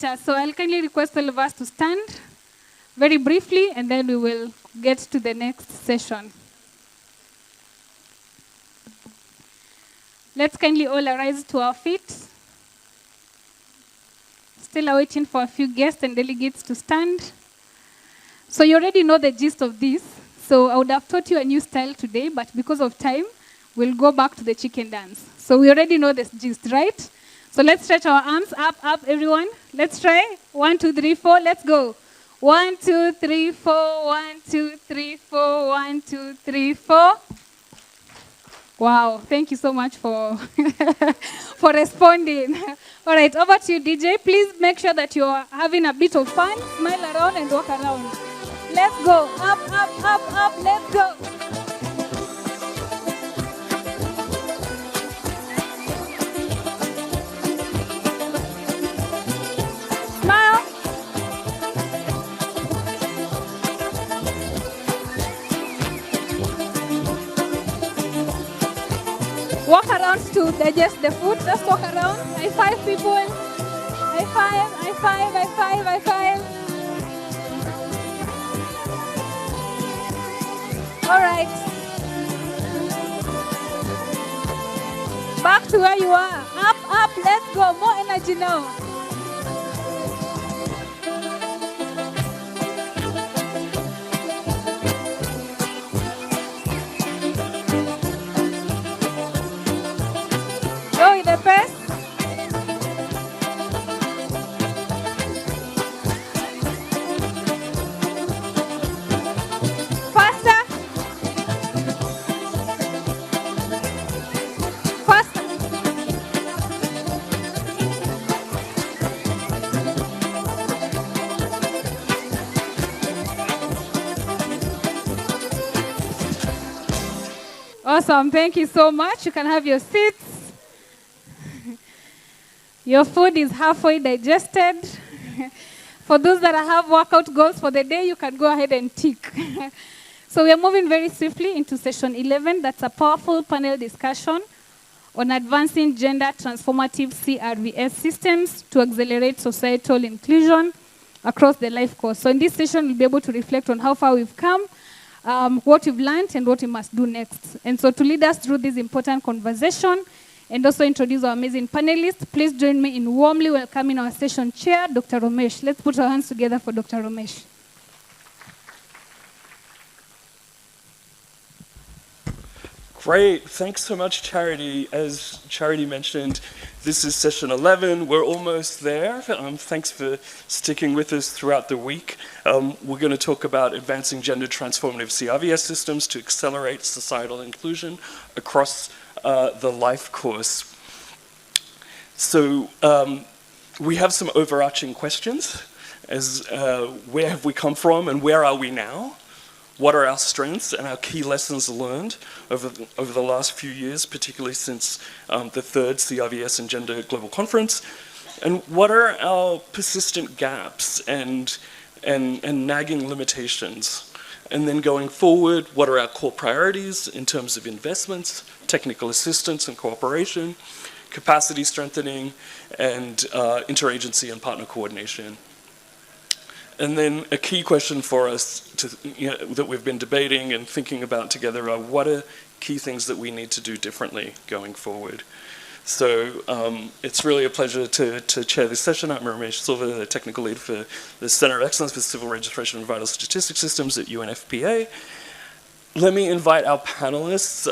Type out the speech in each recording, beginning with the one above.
So I'll kindly request all of us to stand very briefly, and then we will get to the next session. Let's kindly all arise to our feet. Still waiting for a few guests and delegates to stand. So you already know the gist of this. So I would have taught you a new style today, but because of time, we'll go back to the chicken dance. So we already know the gist, right? So let's stretch our arms up, everyone. Let's try. 1, 2, 3, 4. Let's go. 1, 2, 3, 4. 1, 2, 3, 4. 1, 2, 3, 4. Wow, thank you so much for for responding. All right, over to you, DJ. Please make sure that you're having a bit of fun. Smile around and walk around. Let's go. Up, up, up, up. Let's go. Smile. Walk around to digest the food. Just walk around. High five, people. High five, high five, high five, high five. All right. Back to where you are. Up, up. Let's go. More energy now. Go with the press. Faster. Faster. Awesome. Thank you so much. You can have your seats. Your food is halfway digested. For those that have workout goals for the day, you can go ahead and tick. So we are moving very swiftly into session 11. That's a powerful panel discussion on advancing gender transformative CRVS systems to accelerate societal inclusion across the life course. So in this session, we'll be able to reflect on how far we've come, what we've learned, and what we must do next. And so to lead us through this important conversation, and also introduce our amazing panelists, please join me in warmly welcoming our session chair, Dr. Romesh. Let's put our hands together for Dr. Romesh. Great. Thanks so much, Charity. As Charity mentioned, this is session 11. We're almost there. Thanks for sticking with us throughout the week. We're going to talk about advancing gender transformative CRVS systems to accelerate societal inclusion across the life course. So we have some overarching questions as where have we come from and where are we now? What are our strengths and our key lessons learned over the last few years, particularly since the third CRVS and Gender Global Conference? And what are our persistent gaps and nagging limitations? And then going forward, what are our core priorities in terms of investments, technical assistance and cooperation, capacity strengthening, and interagency and partner coordination? And then a key question for us that we've been debating and thinking about together are what are key things that we need to do differently going forward? So it's really a pleasure to chair this session. I'm Ramesh Silva, the technical lead for the Center of Excellence for Civil Registration and Vital Statistics Systems at UNFPA. Let me invite our panelists.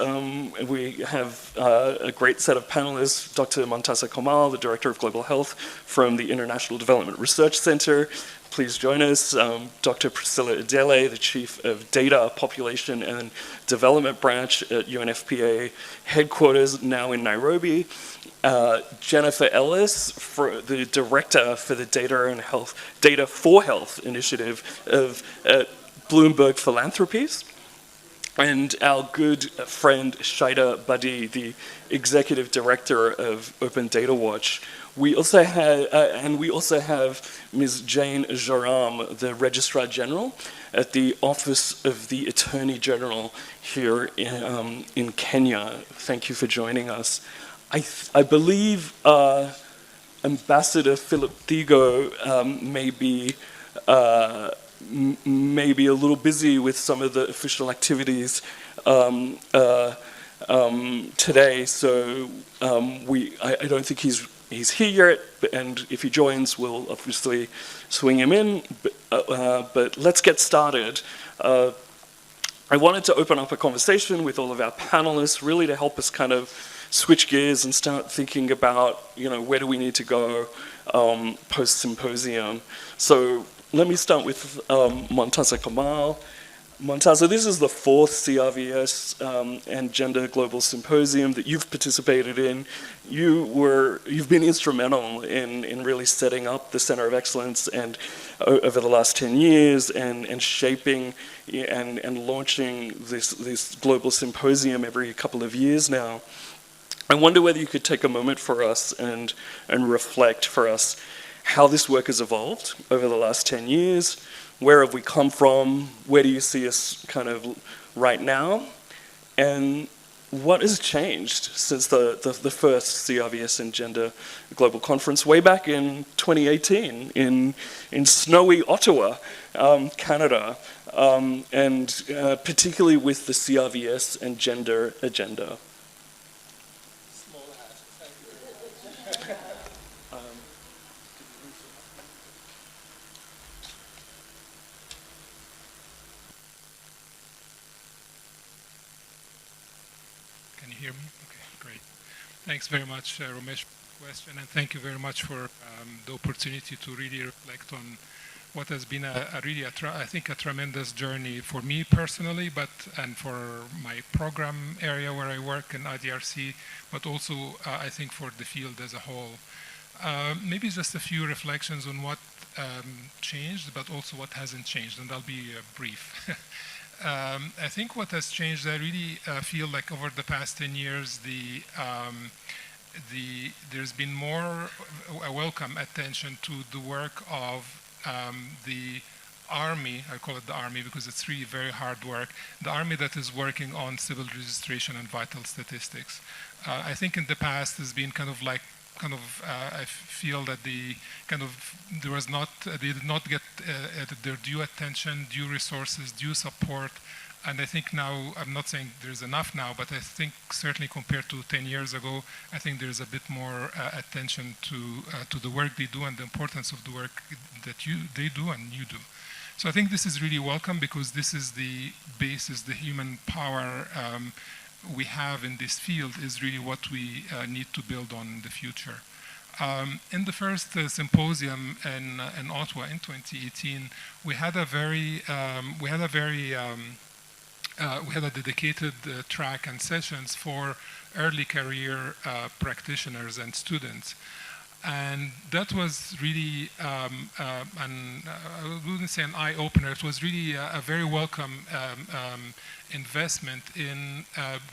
We have a great set of panelists. Dr. Montasa Kamal, the Director of Global Health from the International Development Research Center. Please join us. Dr. Priscilla Adele, the Chief of Data, Population and Development Branch at UNFPA headquarters, now in Nairobi. Jennifer Ellis, the Director for the Data for Health initiative of Bloomberg Philanthropies. And our good friend Shaida Badi, the Executive Director of Open Data Watch. We also have Ms. Jane Joram, the Registrar General at the Office of the Attorney General here in Kenya. Thank you for joining us. I believe Ambassador Philip Thigo may be a little busy with some of the official activities today, so I don't think he's here yet, and if he joins, we'll obviously swing him in, but let's get started. I wanted to open up a conversation with all of our panelists, really to help us kind of switch gears and start thinking about, where do we need to go post-symposium. So let me start with Montaza Kamal. Montaza, this is the fourth CRVS and Gender Global Symposium that you've participated in. You've been instrumental in really setting up the Center of Excellence and over the last 10 years and shaping and launching this global symposium every couple of years now. I wonder whether you could take a moment for us and reflect for us how this work has evolved over the last 10 years. Where have we come from? Where do you see us kind of right now? And what has changed since the first CRVS and Gender Global Conference way back in 2018 in snowy Ottawa, Canada, and particularly with the CRVS and Gender Agenda? Hear me? Okay, great. Thanks very much, Ramesh, for the question, and thank you very much for the opportunity to really reflect on what has been I think a tremendous journey for me personally, and for my program area where I work in IDRC, but also I think for the field as a whole. Maybe just a few reflections on what changed, but also what hasn't changed, and I'll be brief. I think what has changed, I really feel like over the past 10 years, there's been more a welcome attention to the work of the army. I call it the army because it's really very hard work. The army that is working on civil registration and vital statistics. I think in the past has been I feel that they did not get their due attention, due resources, due support, and I think now, I'm not saying there's enough now, but I think certainly compared to 10 years ago, I think there's a bit more attention to the work they do and the importance of the work that they do and you do. So I think this is really welcome because this is the basis, the human power we have in this field is really what we need to build on in the future. In the first symposium in Ottawa in 2018, we had a dedicated track and sessions for early career practitioners and students. And that was really, I wouldn't say an eye-opener, it was really a very welcome investment in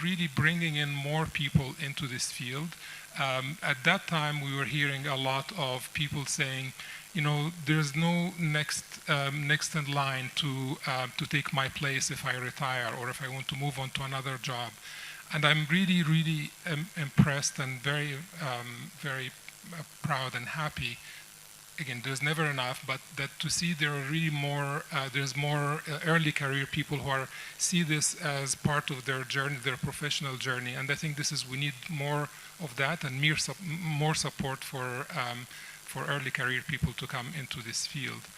really bringing in more people into this field. At that time, we were hearing a lot of people saying, there's no next in line to take my place if I retire or if I want to move on to another job. And I'm really, really impressed and very, very proud and happy. Again, there's never enough, but that to see there are really more, there's more early career people who see this as part of their journey, their professional journey, and I think we need more of that and more support for early career people to come into this field.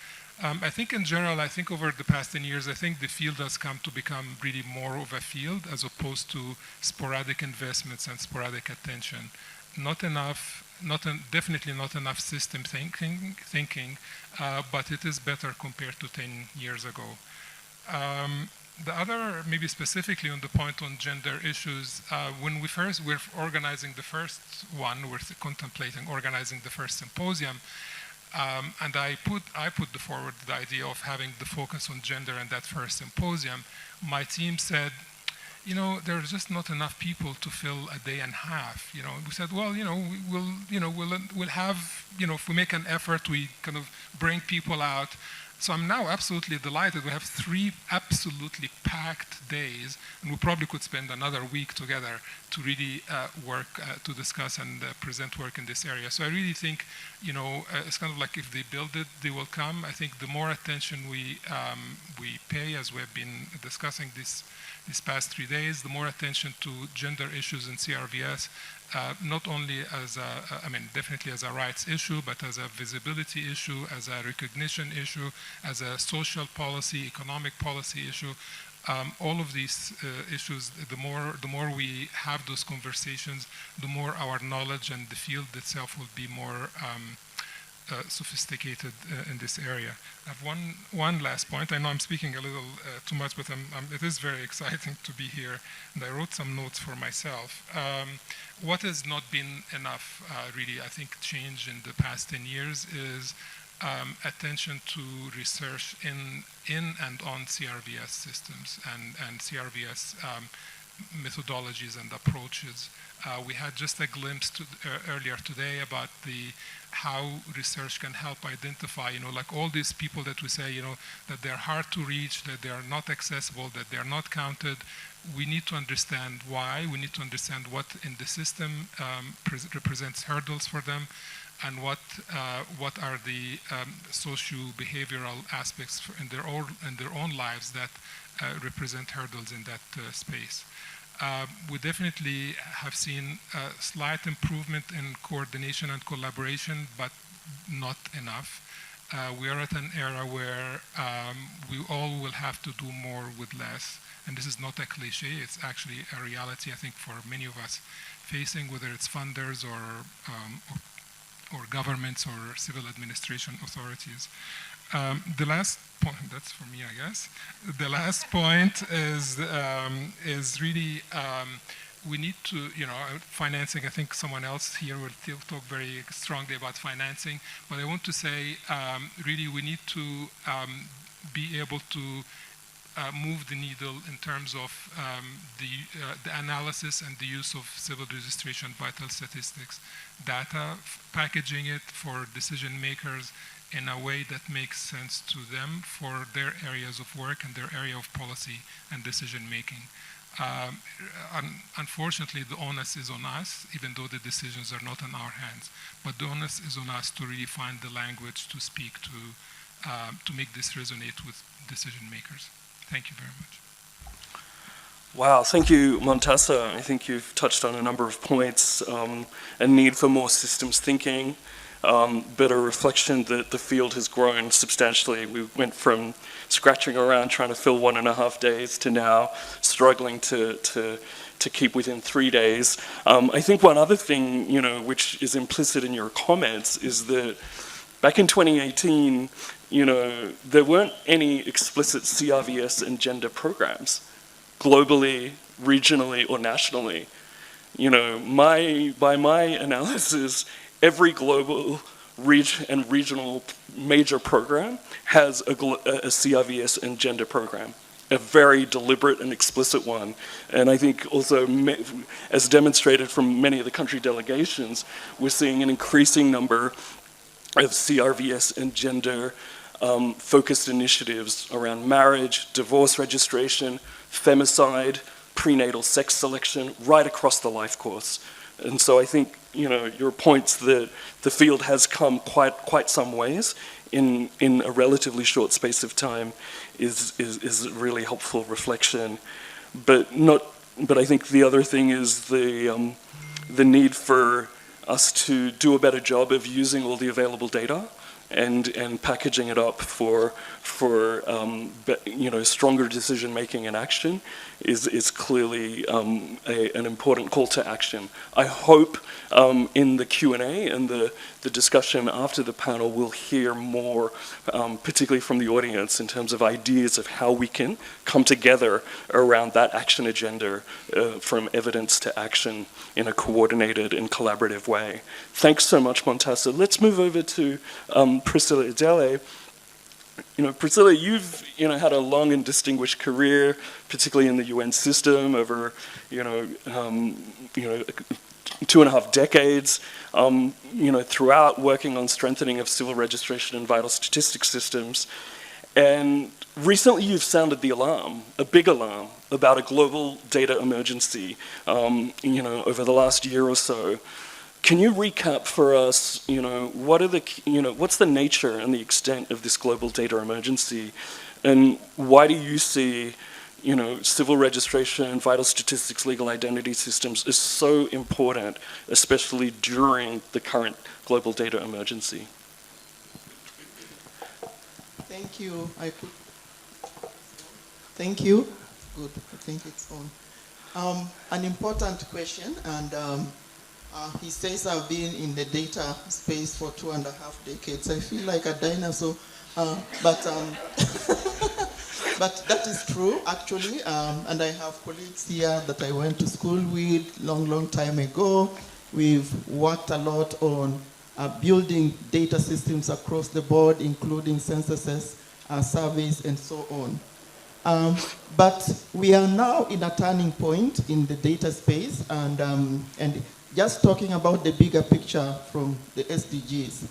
I think in general, I think over the past 10 years, I think the field has come to become really more of a field as opposed to sporadic investments and sporadic attention. Not enough. Definitely not enough system thinking, but it is better compared to 10 years ago. The other, maybe specifically on the point on gender issues, when we're organizing the first one, we're contemplating organizing the first symposium, and I put forward the idea of having the focus on gender in that first symposium. My team said, there's just not enough people to fill a day and a half. We said, well, we'll have, if we make an effort, we kind of bring people out. So I'm now absolutely delighted. We have 3 absolutely packed days, and we probably could spend another week together to really work, to discuss and present work in this area. So I really think, it's kind of like if they build it, they will come. I think the more attention we pay, as we have been discussing these past 3 days, the more attention to gender issues in CRVS, not only as definitely as a rights issue, but as a visibility issue, as a recognition issue, as a social policy, economic policy issue. All of these issues, the more we have those conversations, the more our knowledge and the field itself will be more sophisticated in this area. I have one last point. I know I'm speaking a little too much, but it is very exciting to be here, and I wrote some notes for myself. What has not been enough, really, I think, change in the past 10 years is attention to research in and on CRVS systems and CRVS methodologies and approaches. We had just a glimpse earlier today about how research can help identify, like all these people that we say, that they're hard to reach, that they are not accessible, that they're not counted. We need to understand why. We need to understand what in the system represents hurdles for them, and what are the socio-behavioral aspects in their own lives that represent hurdles in that space. We definitely have seen a slight improvement in coordination and collaboration, but not enough. We are at an era where we all will have to do more with less. And this is not a cliche, it's actually a reality, I think, for many of us facing, whether it's funders or governments or civil administration authorities. The last point, that's for me, I guess. The last point is really, we need to, financing, I think someone else here will talk very strongly about financing, but I want to say, really, we need to be able to move the needle in terms of the analysis and the use of civil registration vital statistics data, packaging it for decision makers in a way that makes sense to them for their areas of work and their area of policy and decision making. Unfortunately, the onus is on us, even though the decisions are not in our hands. But the onus is on us to really find the language to speak to make this resonate with decision makers. Thank you very much. Wow, thank you, Montassa. I think you've touched on a number of points, a need for more systems thinking, but a reflection that the field has grown substantially. We went from scratching around trying to fill 1.5 days to now struggling to keep within 3 days. I think one other thing, which is implicit in your comments is that back in 2018, there weren't any explicit CRVS and gender programs, globally, regionally, or nationally. By my analysis, every global and regional major program has a CRVS and gender program, a very deliberate and explicit one. And I think also, as demonstrated from many of the country delegations, we're seeing an increasing number of CRVS and gender focused initiatives around marriage, divorce registration, femicide, prenatal sex selection, right across the life course. And so I think, your points that the field has come quite some ways in a relatively short space of time is a really helpful reflection. But I think the other thing is the need for us to do a better job of using all the available data and packaging it up for stronger decision making and action is clearly an important call to action. I hope in the Q&A and the discussion after the panel we'll hear more, particularly from the audience, in terms of ideas of how we can come together around that action agenda, from evidence to action in a coordinated and collaborative way. Thanks so much, Montassa. Let's move over to Priscilla Idele. Priscilla, you've had a long and distinguished career, particularly in the UN system, over 2.5 decades. Throughout working on strengthening of civil registration and vital statistics systems, And recently you've sounded the alarm, a big alarm, about a global data emergency, over the last year or so. Can you recap for us, what's the nature and the extent of this global data emergency, and why do you see, civil registration, vital statistics, legal identity systems is so important, especially during the current global data emergency? Thank you. Thank you. Good. I think it's on. An important question, and he says I've been in the data space for 2.5 decades. I feel like a dinosaur, but but that is true actually. And I have colleagues here that I went to school with long time ago. We've worked a lot on building data systems across the board, including censuses, surveys, and so on. But we are now in a turning point in the data space, and just talking about the bigger picture from the SDGs.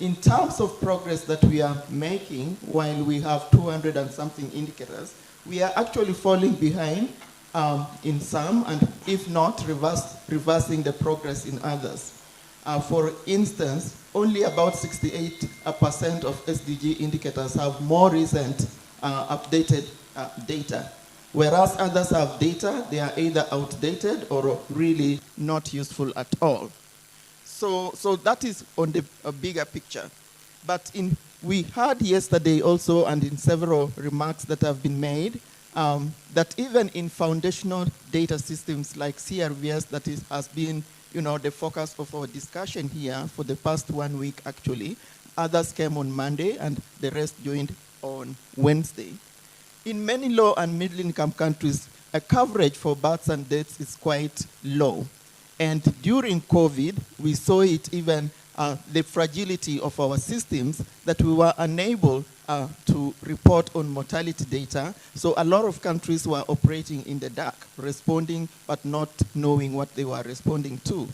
In terms of progress that we are making, while we have 200 and something indicators, we are actually falling behind in some, and if not, reversing the progress in others. For instance, only about 68% of SDG indicators have more recent updated data, whereas others have data, they are either outdated or really not useful at all. So that is on the bigger picture. But we heard yesterday also, and in several remarks that have been made, that even in foundational data systems like CRVS, that has been the focus of our discussion here for the past 1 week actually, others came on Monday and the rest joined on Wednesday. In many low and middle-income countries, a coverage for births and deaths is quite low. And during COVID, we saw it even the fragility of our systems, that we were unable to report on mortality data. So a lot of countries were operating in the dark, responding but not knowing what they were responding to.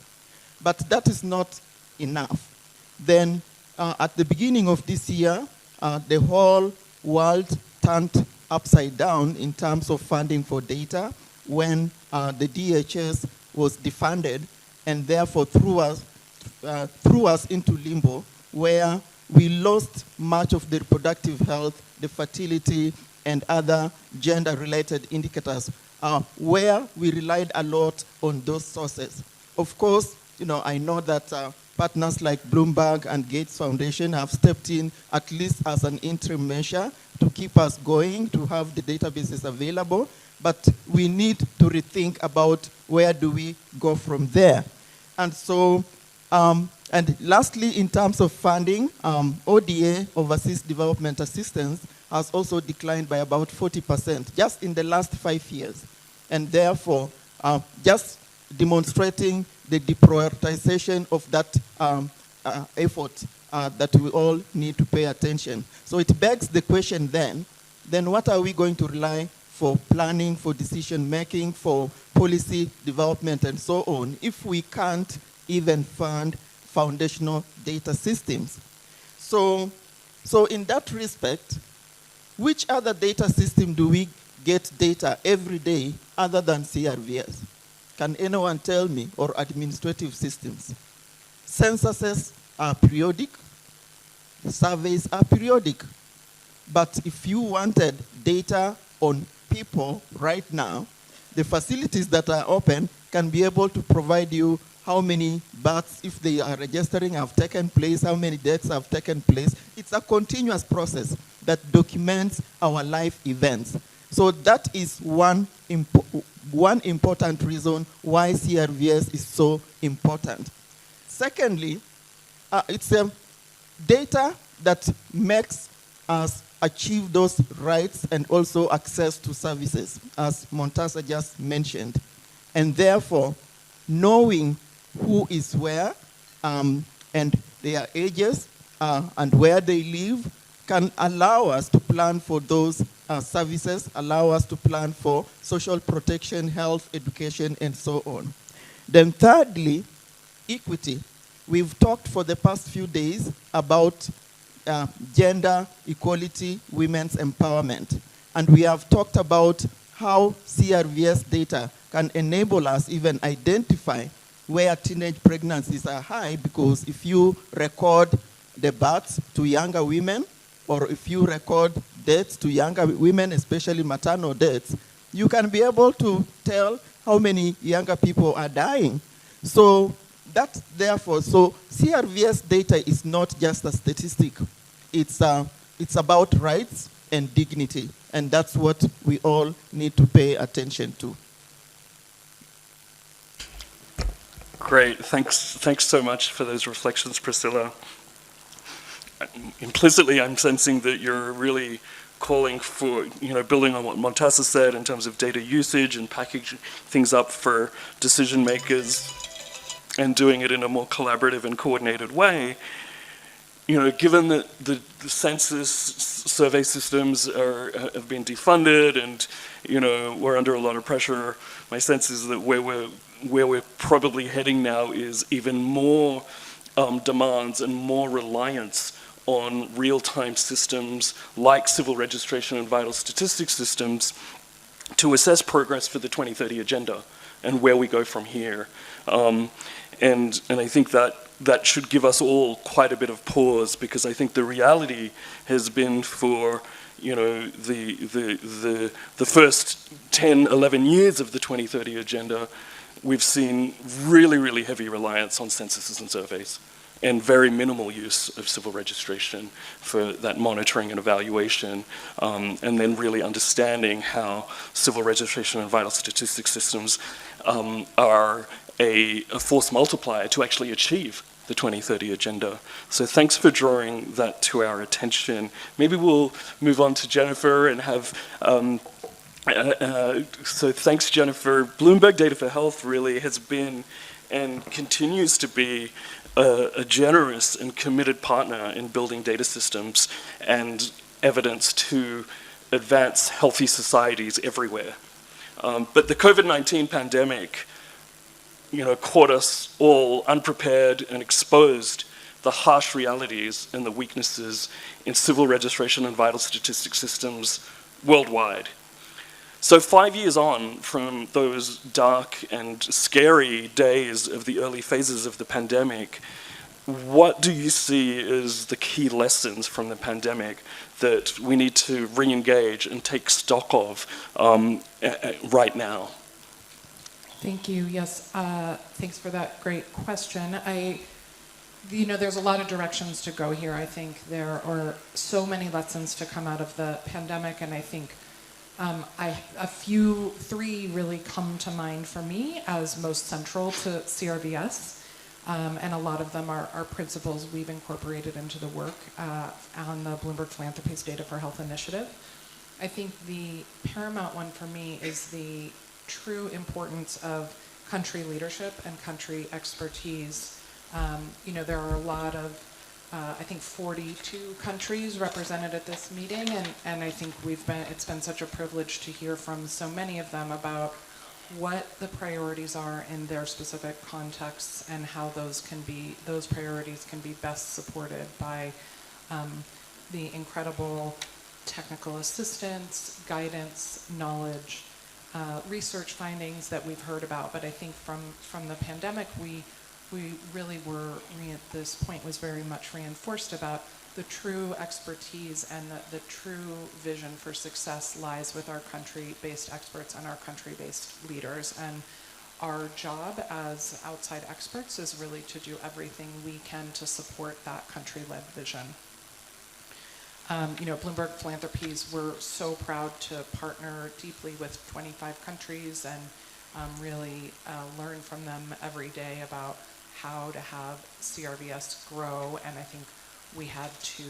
But that is not enough. Then at the beginning of this year, the whole world turned upside down in terms of funding for data when the DHS was defunded and therefore threw us into limbo, where we lost much of the reproductive health, the fertility, and other gender-related indicators, where we relied a lot on those sources. Of course, I know that partners like Bloomberg and Gates Foundation have stepped in, at least as an interim measure, to keep us going, to have the databases available, but we need to rethink about where do we go from there. And so, and lastly, in terms of funding, ODA, Overseas Development Assistance, has also declined by about 40% just in the last 5 years. And therefore, just demonstrating the deprioritization of that effort that we all need to pay attention. So it begs the question then what are we going to rely for planning, for decision making, for policy development and so on, if we can't even fund foundational data systems? So in that respect, which other data system do we get data every day other than CRVS? Can anyone tell me? Or administrative systems? Censuses are periodic, surveys are periodic. But if you wanted data on people right now, the facilities that are open can be able to provide you how many births, if they are registering, have taken place, how many deaths have taken place. It's a continuous process that documents our life events. So that is one important reason why CRVS is so important. Secondly, it's data that makes us achieve those rights and also access to services, as Montasa just mentioned. And therefore, knowing who is where and their ages and where they live can allow us to plan for those services, allow us to plan for social protection, health, education, and so on. Then thirdly, equity. We've talked for the past few days about gender equality, women's empowerment. And we have talked about how CRVS data can enable us even identify where teenage pregnancies are high, because if you record the births to younger women, or if you record deaths to younger women, especially maternal deaths, you can be able to tell how many younger people are dying. So that's therefore, so CRVS data is not just a statistic. It's about rights and dignity, and that's what we all need to pay attention to. Great, thanks so much for those reflections, Priscilla. Implicitly, I'm sensing that you're really calling for, building on what Montasa said in terms of data usage and packaging things up for decision makers and doing it in a more collaborative and coordinated way. Given that the census survey systems have been defunded and, we're under a lot of pressure, my sense is that where we're probably heading now is even more demands and more reliance on real-time systems like civil registration and vital statistics systems to assess progress for the 2030 agenda and where we go from here. And I think that should give us all quite a bit of pause, because I think the reality has been for the first 10, 11 years of the 2030 agenda, we've seen really, really heavy reliance on censuses and surveys, and very minimal use of civil registration for that monitoring and evaluation, and then really understanding how civil registration and vital statistics systems are a force multiplier to actually achieve the 2030 agenda. So thanks for drawing that to our attention. Maybe we'll move on to Jennifer and have so thanks, Jennifer. Bloomberg Data for Health really has been and continues to be a generous and committed partner in building data systems and evidence to advance healthy societies everywhere. But the COVID-19 pandemic, caught us all unprepared and exposed the harsh realities and the weaknesses in civil registration and vital statistics systems worldwide. So 5 years on from those dark and scary days of the early phases of the pandemic, what do you see as the key lessons from the pandemic that we need to re-engage and take stock of right now? Thank you. Yes, thanks for that great question. There's a lot of directions to go here. I think there are so many lessons to come out of the pandemic, and I think three really come to mind for me as most central to CRVS, and a lot of them are principles we've incorporated into the work on the Bloomberg Philanthropies Data for Health initiative. I think the paramount one for me is the true importance of country leadership and country expertise. There are a lot of, I think 42 countries represented at this meeting, and I think it's been such a privilege to hear from so many of them about what the priorities are in their specific contexts and how those priorities can be best supported by the incredible technical assistance, guidance, knowledge, research findings that we've heard about. But I think from the pandemic, we really were, this point was very much reinforced about the true expertise and the true vision for success lies with our country-based experts and our country-based leaders. And our job as outside experts is really to do everything we can to support that country-led vision. Bloomberg Philanthropies, we're so proud to partner deeply with 25 countries and really learn from them every day about how to have CRVS grow. And I think we had to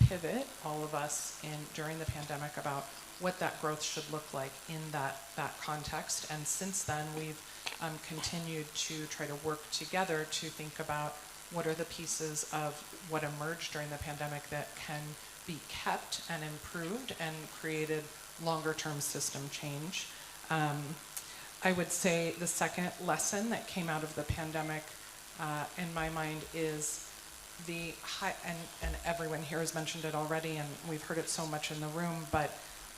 pivot, all of us, during the pandemic about what that growth should look like in that context. And since then, we've continued to try to work together to think about what are the pieces of what emerged during the pandemic that can be kept and improved and created longer-term system change. I would say the second lesson that came out of the pandemic, in my mind, is the high, and everyone here has mentioned it already, and we've heard it so much in the room, but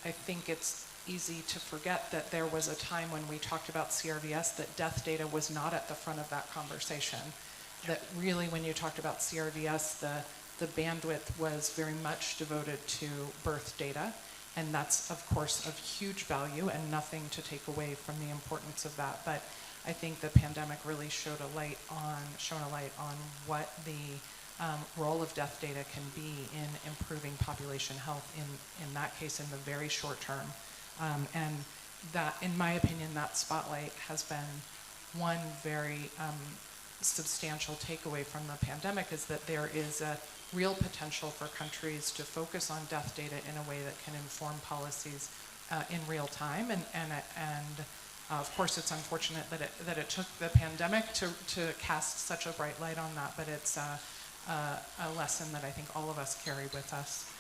I think it's easy to forget that there was a time when we talked about CRVS that death data was not at the front of that conversation. That really, when you talked about CRVS, the bandwidth was very much devoted to birth data, and that's, of course, of huge value and nothing to take away from the importance of that. But I think the pandemic really shone a light on what the role of death data can be in improving population health in that case in the very short term. And that, in my opinion, that spotlight has been one very substantial takeaway from the pandemic, is that there is a real potential for countries to focus on death data in a way that can inform policies in real time. And of course, it's unfortunate that it took the pandemic to cast such a bright light on that, but it's a lesson that I think all of us carry with us.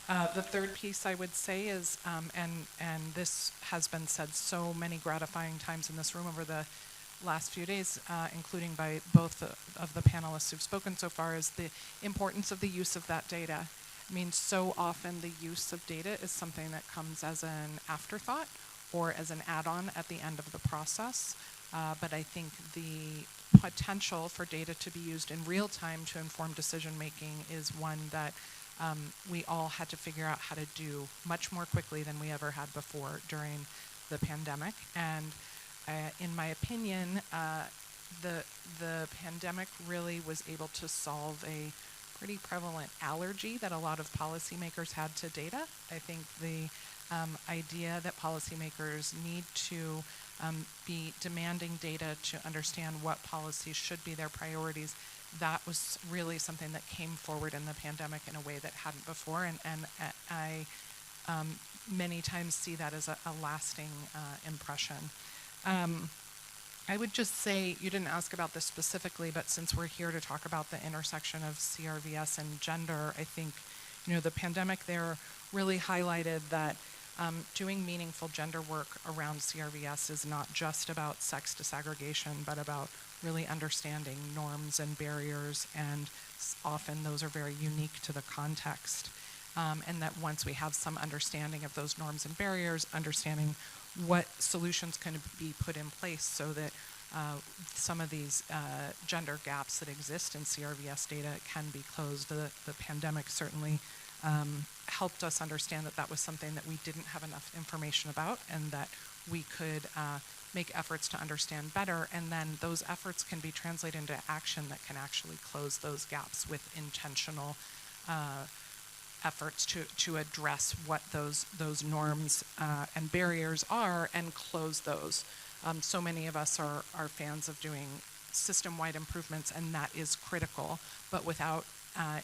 The third piece I would say is, and this has been said so many gratifying times in this room over the last few days, including by both of the panelists who've spoken so far, is the importance of the use of that data. I mean, so often the use of data is something that comes as an afterthought or as an add-on at the end of the process. But I think the potential for data to be used in real time to inform decision-making is one that we all had to figure out how to do much more quickly than we ever had before during the pandemic. And in my opinion, the pandemic really was able to solve a pretty prevalent allergy that a lot of policymakers had to data. I think the idea that policymakers need to be demanding data to understand what policies should be their priorities, that was really something that came forward in the pandemic in a way that hadn't before, and I many times see that as a lasting impression. I would just say, you didn't ask about this specifically, but since we're here to talk about the intersection of CRVS and gender, I think, the pandemic there really highlighted that doing meaningful gender work around CRVS is not just about sex disaggregation, but about really understanding norms and barriers, and often those are very unique to the context. And that once we have some understanding of those norms and barriers, understanding what solutions can be put in place so that some of these gender gaps that exist in CRVS data can be closed. The pandemic certainly helped us understand that that was something that we didn't have enough information about, and that we could make efforts to understand better, and then those efforts can be translated into action that can actually close those gaps with intentional efforts to address what those norms and barriers are and close those. So many of us are fans of doing system-wide improvements, and that is critical, but without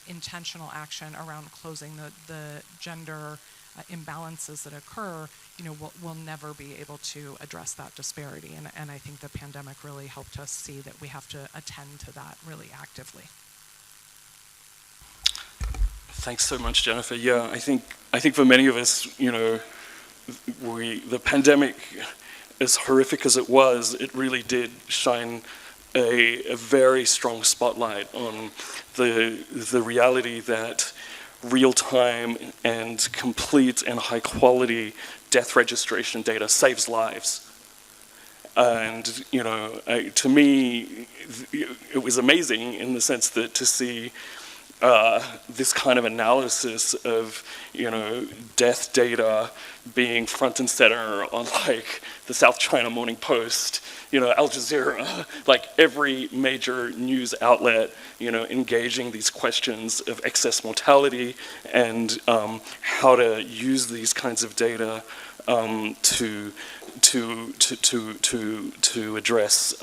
intentional action around closing the gender imbalances that occur, we'll never be able to address that disparity. And I think the pandemic really helped us see that we have to attend to that really actively. Thanks so much, Jennifer. Yeah, I think for many of us, the pandemic, as horrific as it was, it really did shine a very strong spotlight on the reality that real-time and complete and high-quality death registration data saves lives. And, to me, it was amazing in the sense that to see this kind of analysis of, death data being front and center on the South China Morning Post, Al Jazeera, every major news outlet, engaging these questions of excess mortality and how to use these kinds of data to address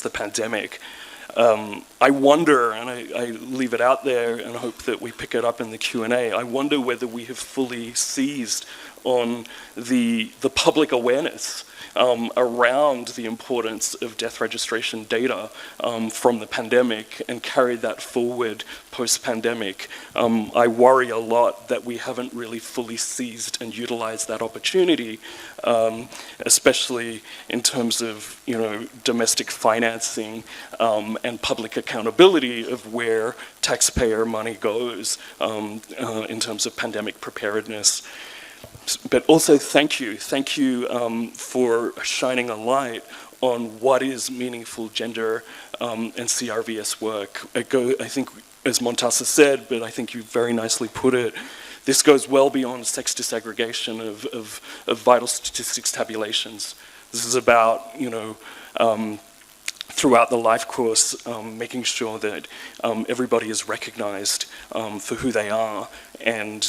the pandemic. I wonder, and I leave it out there and hope that we pick it up in the Q&A, I wonder whether we have fully seized on the public awareness around the importance of death registration data from the pandemic and carried that forward post-pandemic. I worry a lot that we haven't really fully seized and utilized that opportunity, especially in terms of domestic financing and public accountability of where taxpayer money goes in terms of pandemic preparedness. But also thank you for shining a light on what is meaningful gender and CRVS work. I think, as Montasa said, but I think you very nicely put it, this goes well beyond sex disaggregation of vital statistics tabulations. This is about, throughout the life course, making sure that everybody is recognized for who they are, and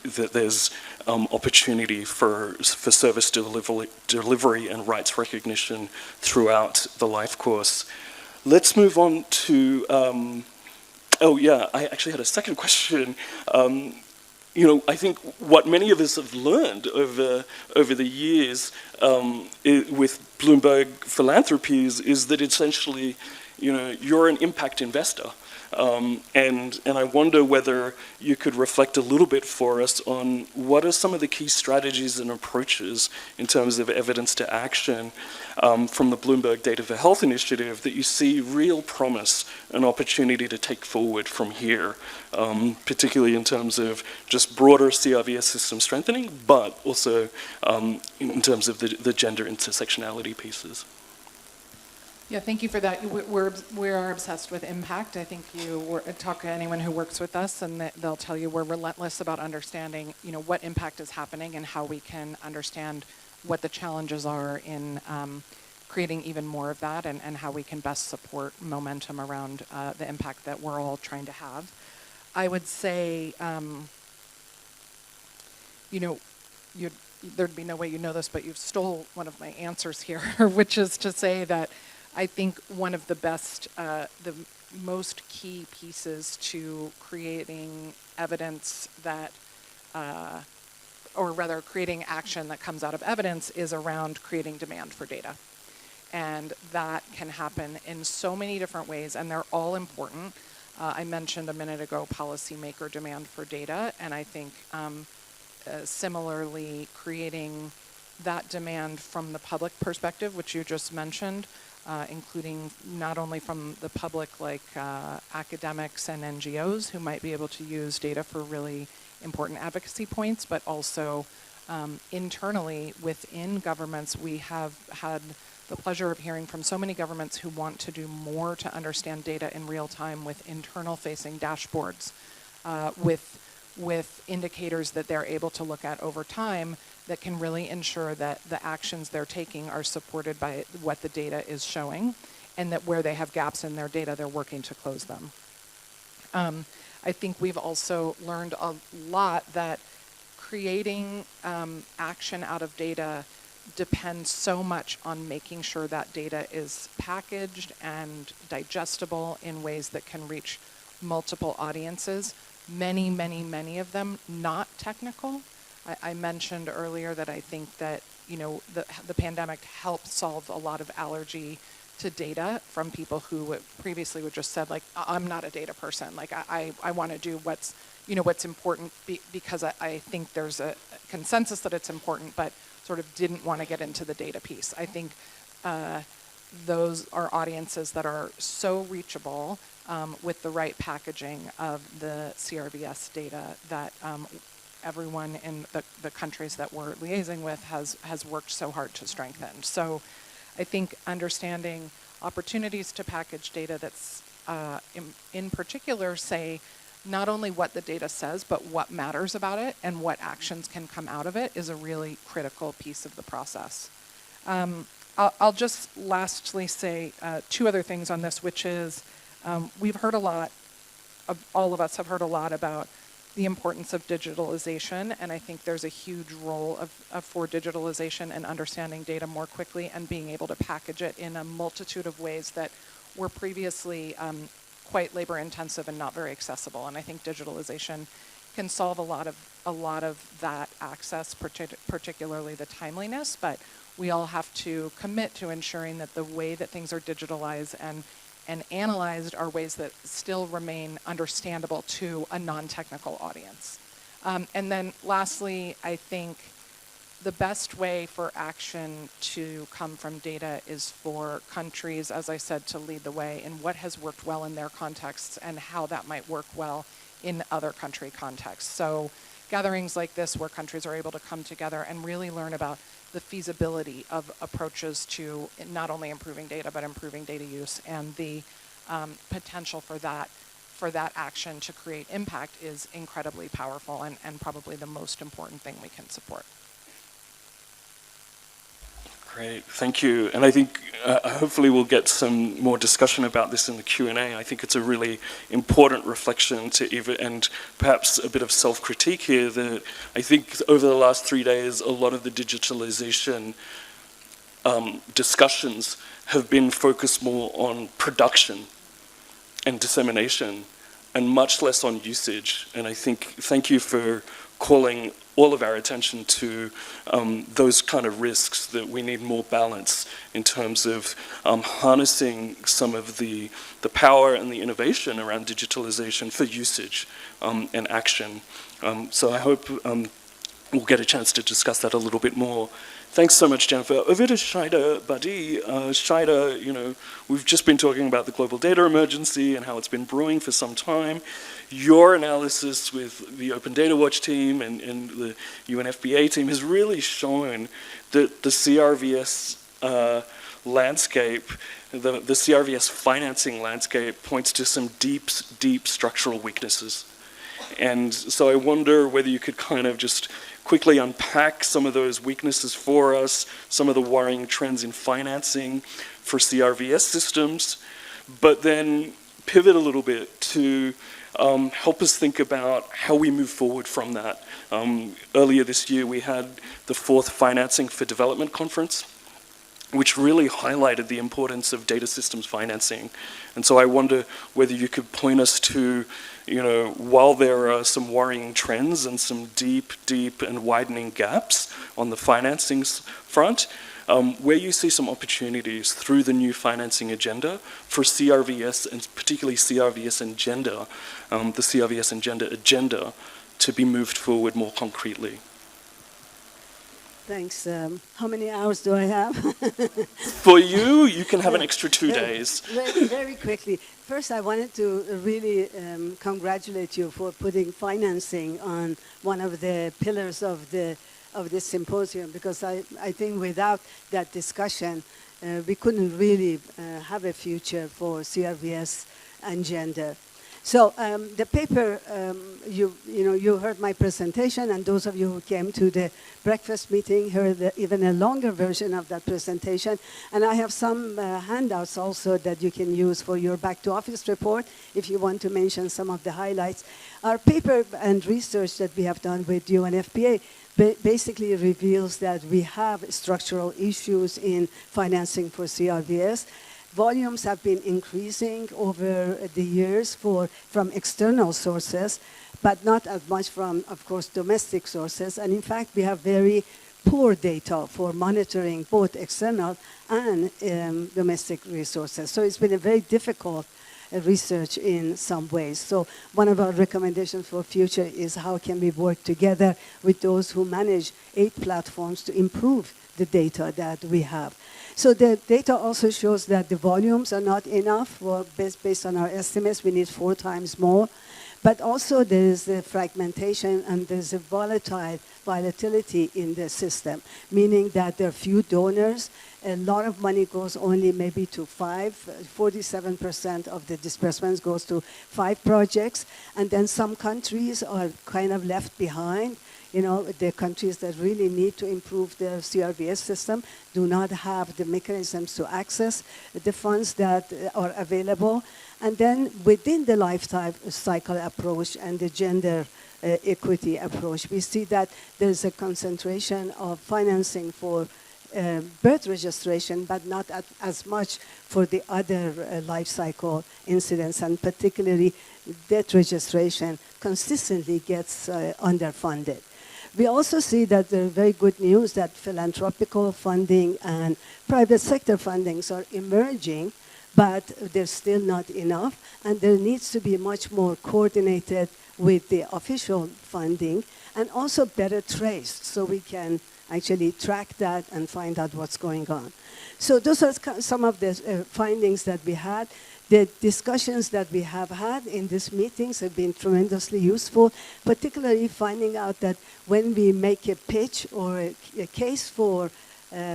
that there's opportunity for service delivery and rights recognition throughout the life course. Let's move on to, oh yeah, I actually had a second question. I think what many of us have learned over the years with Bloomberg Philanthropies is that essentially, you're an impact investor. And I wonder whether you could reflect a little bit for us on what are some of the key strategies and approaches in terms of evidence to action from the Bloomberg Data for Health initiative that you see real promise and opportunity to take forward from here, particularly in terms of just broader CRVS system strengthening, but also in terms of the gender intersectionality pieces. Yeah, thank you for that. We are obsessed with impact. I think you talk to anyone who works with us, and they'll tell you we're relentless about understanding, what impact is happening and how we can understand what the challenges are in creating even more of that, and how we can best support momentum around the impact that we're all trying to have. I would say, there'd be no way you know this, but you've stole one of my answers here, which is to say that I think one of the best, the most key pieces to creating evidence that, or rather creating action that comes out of evidence, is around creating demand for data. And that can happen in so many different ways, and they're all important. I mentioned a minute ago policymaker demand for data, and I think similarly creating that demand from the public perspective, which you just mentioned, including not only from the public like academics and NGOs who might be able to use data for really important advocacy points, but also internally within governments. We have had the pleasure of hearing from so many governments who want to do more to understand data in real time with internal facing dashboards, with indicators that they're able to look at over time that can really ensure that the actions they're taking are supported by what the data is showing, and that where they have gaps in their data, they're working to close them. I think we've also learned a lot that creating action out of data depends so much on making sure that data is packaged and digestible in ways that can reach multiple audiences, many, many, many of them not technical. I mentioned earlier that I think that the pandemic helped solve a lot of allergy to data from people who previously would just said, like, I'm not a data person. Like, I want to do what's important because I think there's a consensus that it's important, but sort of didn't want to get into the data piece. I think those are audiences that are so reachable with the right packaging of the CRVS data that everyone in the countries that we're liaising with has worked so hard to strengthen. So I think understanding opportunities to package data that's in particular say not only what the data says, but what matters about it and what actions can come out of it is a really critical piece of the process. I'll just lastly say two other things on this, which is we've heard a lot, all of us have heard a lot about the importance of digitalization, and I think there's a huge role for digitalization and understanding data more quickly and being able to package it in a multitude of ways that were previously quite labor intensive and not very accessible. And I think digitalization can solve a lot of that access, particularly the timeliness, but we all have to commit to ensuring that the way that things are digitalized and analyzed are ways that still remain understandable to a non-technical audience. And then lastly, I think the best way for action to come from data is for countries, as I said, to lead the way in what has worked well in their contexts and how that might work well in other country contexts. So gatherings like this where countries are able to come together and really learn about the feasibility of approaches to not only improving data, but improving data use, and the potential for that action to create impact is incredibly powerful and probably the most important thing we can support. Great, thank you. And I think hopefully we'll get some more discussion about this in the Q&A. I think it's a really important reflection to even, and perhaps a bit of self-critique here, that I think over the last 3 days, a lot of the digitalization discussions have been focused more on production and dissemination and much less on usage. And I think, thank you for calling all of our attention to those kind of risks, that we need more balance in terms of harnessing some of the power and the innovation around digitalization for usage and action. So I hope we'll get a chance to discuss that a little bit more. Thanks so much, Jennifer. Over to Shaida Badi. Shaida, we've just been talking about the global data emergency and how it's been brewing for some time. Your analysis with the Open Data Watch team and the UNFPA team has really shown that the CRVS landscape, the CRVS financing landscape points to some deep structural weaknesses. And so I wonder whether you could kind of just quickly unpack some of those weaknesses for us, some of the worrying trends in financing for CRVS systems, but then pivot a little bit to help us think about how we move forward from that. Earlier this year, we had the 4th Financing for Development Conference, which really highlighted the importance of data systems financing. And so I wonder whether you could point us to, while there are some worrying trends and some deep and widening gaps on the financing front, where you see some opportunities through the new financing agenda for CRVS, and particularly CRVS and gender, the CRVS and gender agenda, to be moved forward more concretely. Thanks. How many hours do I have? For you, you can have an extra 2 days. Very quickly. First, I wanted to really congratulate you for putting financing on one of the pillars of this symposium, because I think without that discussion, we couldn't really have a future for CRVS and gender. So the paper, you heard my presentation, and those of you who came to the breakfast meeting heard even a longer version of that presentation. And I have some handouts also that you can use for your back to office report if you want to mention some of the highlights. Our paper and research that we have done with UNFPA basically reveals that we have structural issues in financing for CRVS. Volumes have been increasing over the years from external sources, but not as much from, of course, domestic sources. And in fact, we have very poor data for monitoring both external and domestic resources. So it's been a very difficult research in some ways. So one of our recommendations for future is how can we work together with those who manage 8 platforms to improve the data that we have. So the data also shows that the volumes are not enough. Well, based on our estimates, we need 4 times more. But also there is a fragmentation and there's a volatility in the system, meaning that there are few donors. A lot of money goes only maybe to 5. 47% of the disbursements goes to 5 projects. And then some countries are kind of left behind. The countries that really need to improve their CRVS system do not have the mechanisms to access the funds that are available. And then within the lifetime cycle approach and the gender equity approach, we see that there's a concentration of financing for birth registration, but not as much for the other life cycle incidents, and particularly death registration consistently gets underfunded. We also see that there is very good news that philanthropical funding and private sector fundings are emerging, but they're still not enough, and there needs to be much more coordinated with the official funding and also better traced so we can actually track that and find out what's going on. So those are some of the findings that we had. The discussions that we have had in these meetings have been tremendously useful, particularly finding out that when we make a pitch or a case for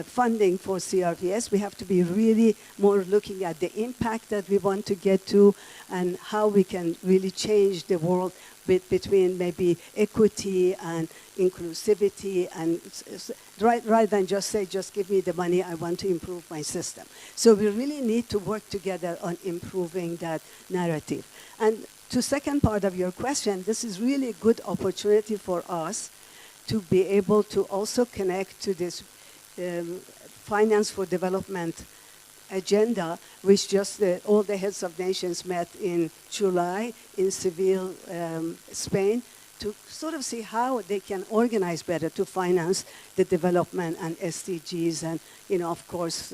funding for CRVS, we have to be really more looking at the impact that we want to get to and how we can really change the world between maybe equity and inclusivity, and rather than just say, just give me the money, I want to improve my system. So we really need to work together on improving that narrative. And to second part of your question, this is really a good opportunity for us to be able to also connect to this finance for development agenda, which just all the heads of nations met in July in Seville, Spain, to sort of see how they can organize better to finance the development and SDGs and, of course,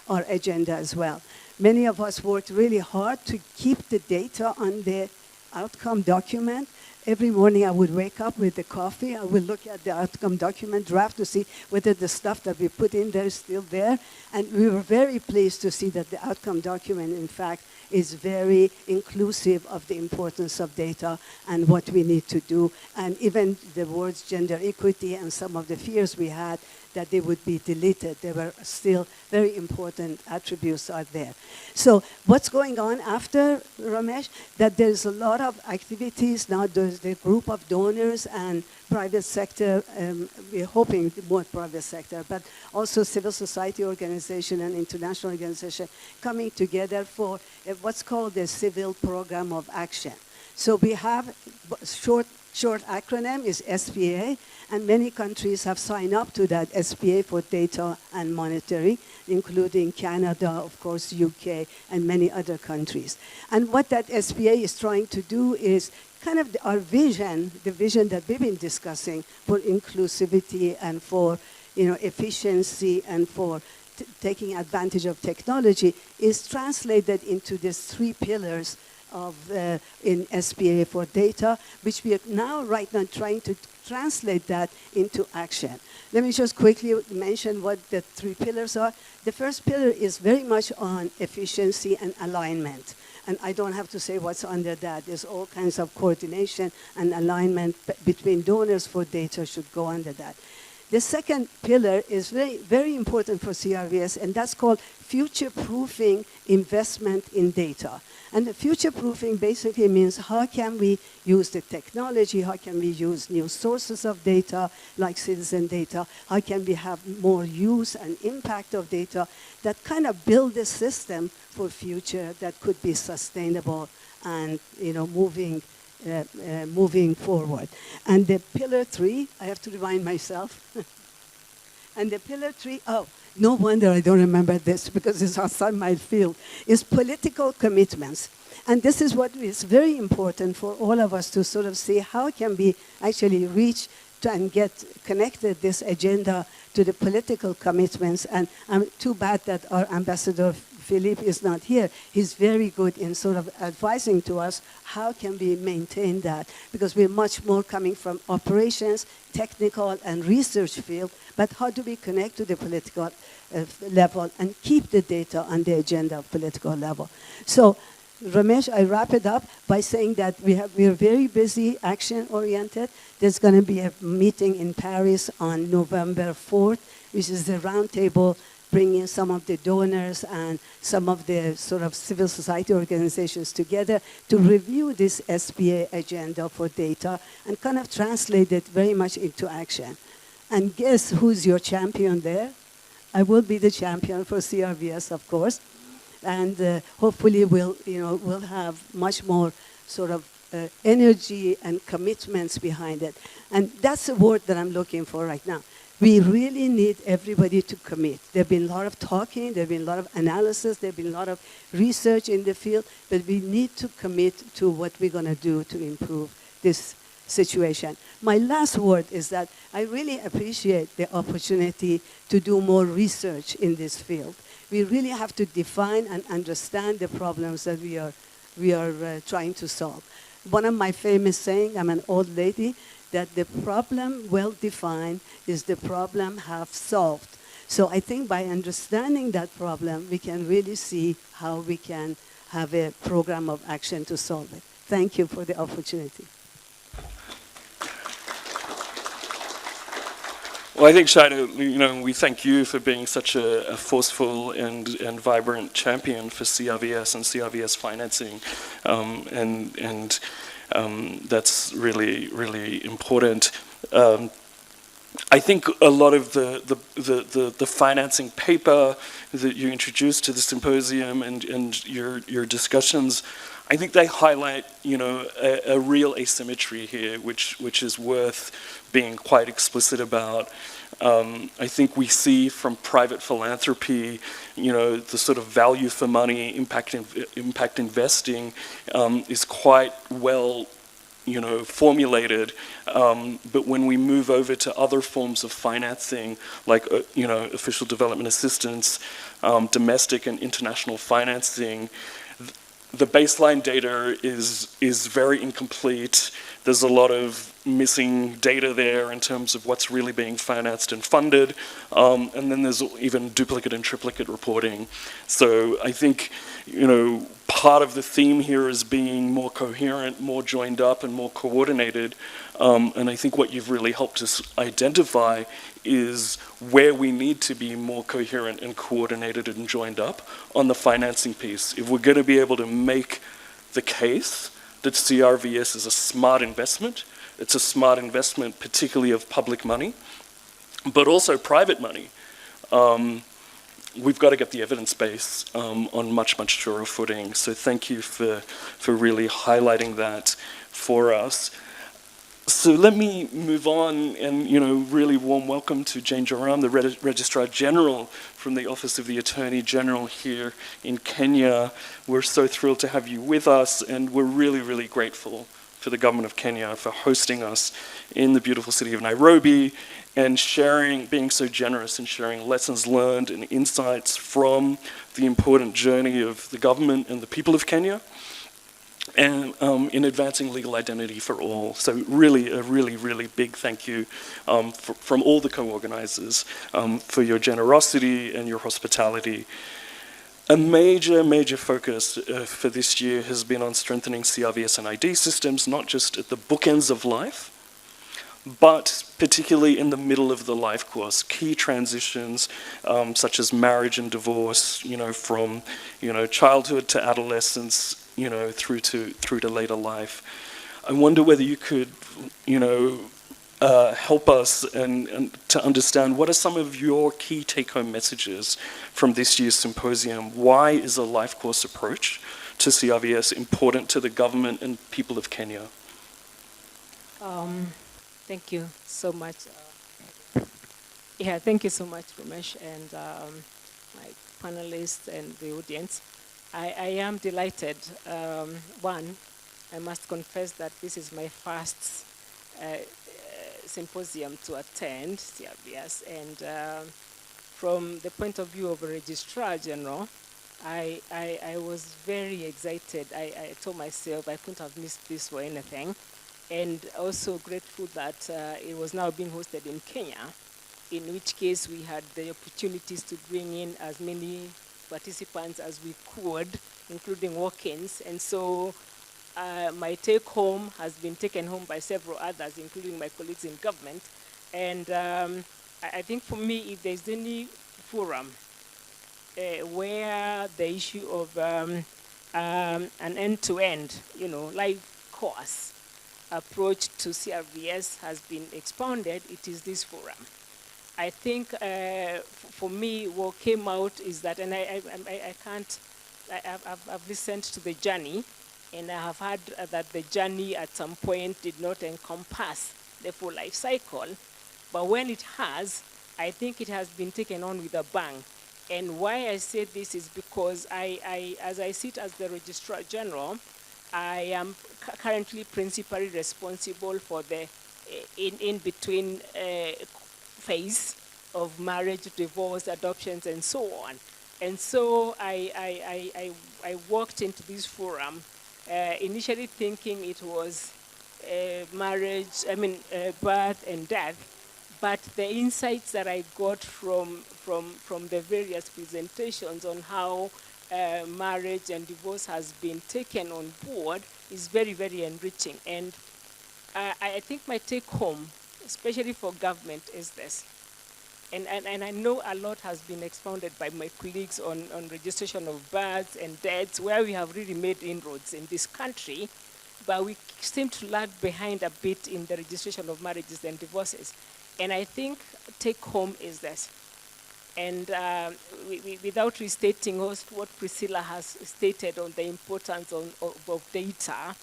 our agenda as well. Many of us worked really hard to keep the data on the outcome document. Every morning I would wake up with the coffee. I would look at the outcome document draft to see whether the stuff that we put in there is still there. And we were very pleased to see that the outcome document, in fact, is very inclusive of the importance of data and what we need to do. And even the words gender equity and some of the fears we had that they would be deleted, they were still very important attributes are there. So what's going on after, Ramesh? That there's a lot of activities now. There's the group of donors and private sector, we're hoping more private sector, but also civil society organization and international organization coming together for what's called the Civil Program of Action. So we have short acronym is SPA, and many countries have signed up to that SPA for data and monitoring, including Canada, of course, UK, and many other countries. And what that SPA is trying to do is kind of our vision, the vision that we've been discussing for inclusivity and for efficiency and for taking advantage of technology, is translated into these 3 pillars of in SPA for data, which we are now right now trying to translate that into action. Let me just quickly mention what the 3 pillars are. The first pillar is very much on efficiency and alignment. And I don't have to say what's under that. There's all kinds of coordination and alignment between donors for data should go under that. The second pillar is very, very important for CRVS, and that's called future-proofing investment in data. And the future-proofing basically means how can we use the technology, how can we use new sources of data, like citizen data, how can we have more use and impact of data that kind of build a system for future that could be sustainable and moving forward. And the pillar 3, I have to remind myself, and the pillar 3, no wonder I don't remember this because it's outside my field, is political commitments. And this is what is very important for all of us to sort of see how can we actually reach and get connected this agenda to the political commitments. And I'm too bad that our ambassador Philippe is not here. He's very good in sort of advising to us how can we maintain that, because we're much more coming from operations, technical and research field, but how do we connect to the political level and keep the data on the agenda of political level? So Ramesh, I wrap it up by saying that we're very busy, action-oriented. There's going to be a meeting in Paris on November 4th, which is the roundtable, bringing some of the donors and some of the sort of civil society organizations together to review this SPA agenda for data and kind of translate it very much into action. And guess who's your champion there? I will be the champion for CRVS, of course. And hopefully we'll have much more sort of energy and commitments behind it. And that's the word that I'm looking for right now. We really need everybody to commit. There have been a lot of talking, there have been a lot of analysis, there have been a lot of research in the field, but we need to commit to what we're going to do to improve this situation. My last word is that I really appreciate the opportunity to do more research in this field. We really have to define and understand the problems that we are trying to solve. One of my famous sayings, I'm an old lady, that the problem well defined is the problem half solved. So I think by understanding that problem, we can really see how we can have a program of action to solve it. Thank you for the opportunity. Well, I think, Shaida, we thank you for being such a forceful and vibrant champion for CRVS and CRVS financing, and that's really, really important. I think a lot of the financing paper that you introduced to the symposium and your discussions, I think they highlight, a real asymmetry here, which is worth being quite explicit about. I think we see from private philanthropy, the sort of value for money, impact investing is quite well formulated, but when we move over to other forms of financing, like official development assistance, domestic and international financing, the baseline data is very incomplete. There's a lot of missing data there in terms of what's really being financed and funded, and then there's even duplicate and triplicate reporting. So I think, part of the theme here is being more coherent, more joined up, and more coordinated. And I think what you've really helped us identify is where we need to be more coherent and coordinated and joined up on the financing piece. If we're going to be able to make the case that CRVS is a smart investment, it's a smart investment particularly of public money, but also private money. We've got to get the evidence base on much, much surer footing. So thank you for really highlighting that for us. So let me move on, and really warm welcome to Jane Joram, the Registrar General from the Office of the Attorney General here in Kenya. We're so thrilled to have you with us, and we're really, really grateful for the government of Kenya for hosting us in the beautiful city of Nairobi and being so generous in sharing lessons learned and insights from the important journey of the government and the people of Kenya, and in advancing legal identity for all. So really, a really, really big thank you from all the co-organizers for your generosity and your hospitality. A major, major focus for this year has been on strengthening CRVS and ID systems, not just at the bookends of life, but particularly in the middle of the life course, key transitions such as marriage and divorce, from childhood to adolescence, through to later life. I wonder whether you could, help us and to understand what are some of your key take-home messages from this year's symposium. Why is a life course approach to CRVS important to the government and people of Kenya? Thank you so much. Thank you so much, Ramesh, and my panelists and the audience. I am delighted. One, I must confess that this is my first symposium to attend CRVS, and from the point of view of a Registrar General, I was very excited. I told myself I couldn't have missed this for anything, and also grateful that it was now being hosted in Kenya, in which case we had the opportunities to bring in as many participants as we could, including walk-ins. And so my take-home has been taken home by several others, including my colleagues in government. And I think for me, if there's any forum where the issue of an end-to-end, life course approach to CRVS has been expounded, it is this forum. I think for me, what came out is that, and I've listened to the journey, and I have heard that the journey at some point did not encompass the full life cycle, but when it has, I think it has been taken on with a bang. And why I say this is because as I sit as the Registrar General, I am currently principally responsible for the in-between phase of marriage, divorce, adoptions, and so on. And so I walked into this forum initially thinking it was marriage, birth and death. But the insights that I got from the various presentations on how marriage and divorce has been taken on board is very, very enriching. And I think my take home, especially for government, is this. And I know a lot has been expounded by my colleagues on registration of births and deaths, where we have really made inroads in this country, but we seem to lag behind a bit in the registration of marriages and divorces. And I think take home is this. And without restating what Priscilla has stated on the importance of data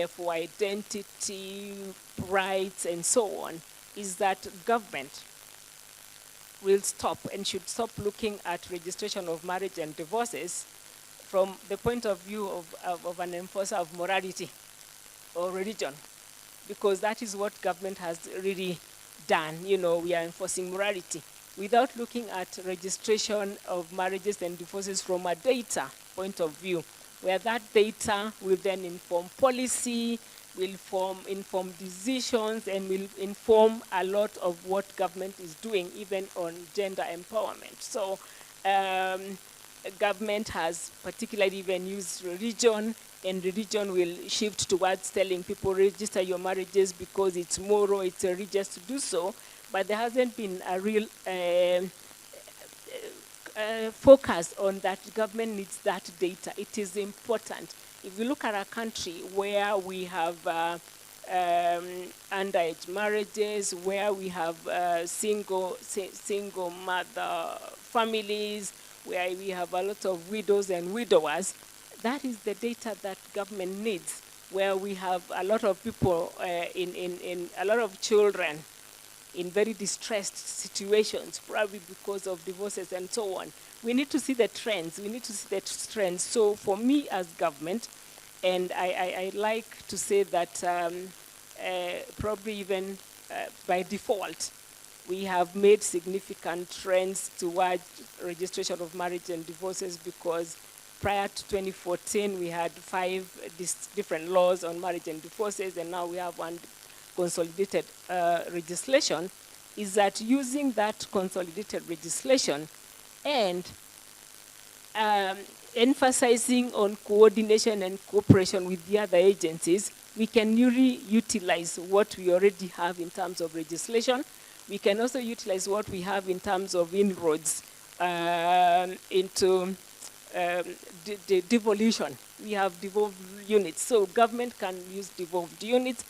for identity, rights, and so on, is that government will stop and should stop looking at registration of marriage and divorces from the point of view of an enforcer of morality or religion, because that is what government has really done. You know, we are enforcing morality without looking at registration of marriages and divorces from a data point of view, where that data will then inform policy, will inform decisions, and will inform a lot of what government is doing, even on gender empowerment. So government has particularly even used religion, and religion will shift towards telling people register your marriages because it's moral, it's religious to do so. But there hasn't been a real focus on that. Government needs that data. It is important. If you look at a country where we have underage marriages, where we have single mother families, where we have a lot of widows and widowers, that is the data that government needs, where we have a lot of people, in a lot of children in very distressed situations, probably because of divorces and so on. We need to see the trends. We need to see the trends. So for me as government, and I like to say that probably even by default, we have made significant trends towards registration of marriage and divorces, because prior to 2014, we had 5 different laws on marriage and divorces, and now we have one consolidated legislation. Is that using that consolidated legislation and emphasizing on coordination and cooperation with the other agencies, we can really utilize what we already have in terms of legislation. We can also utilize what we have in terms of inroads into devolution. We have devolved units, so government can use devolved units.